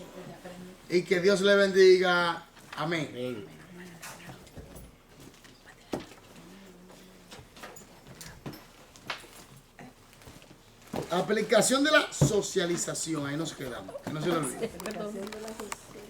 Y que Dios le bendiga. Amén. Aplicación de la socialización. Ahí nos quedamos. Que no se lo olvide.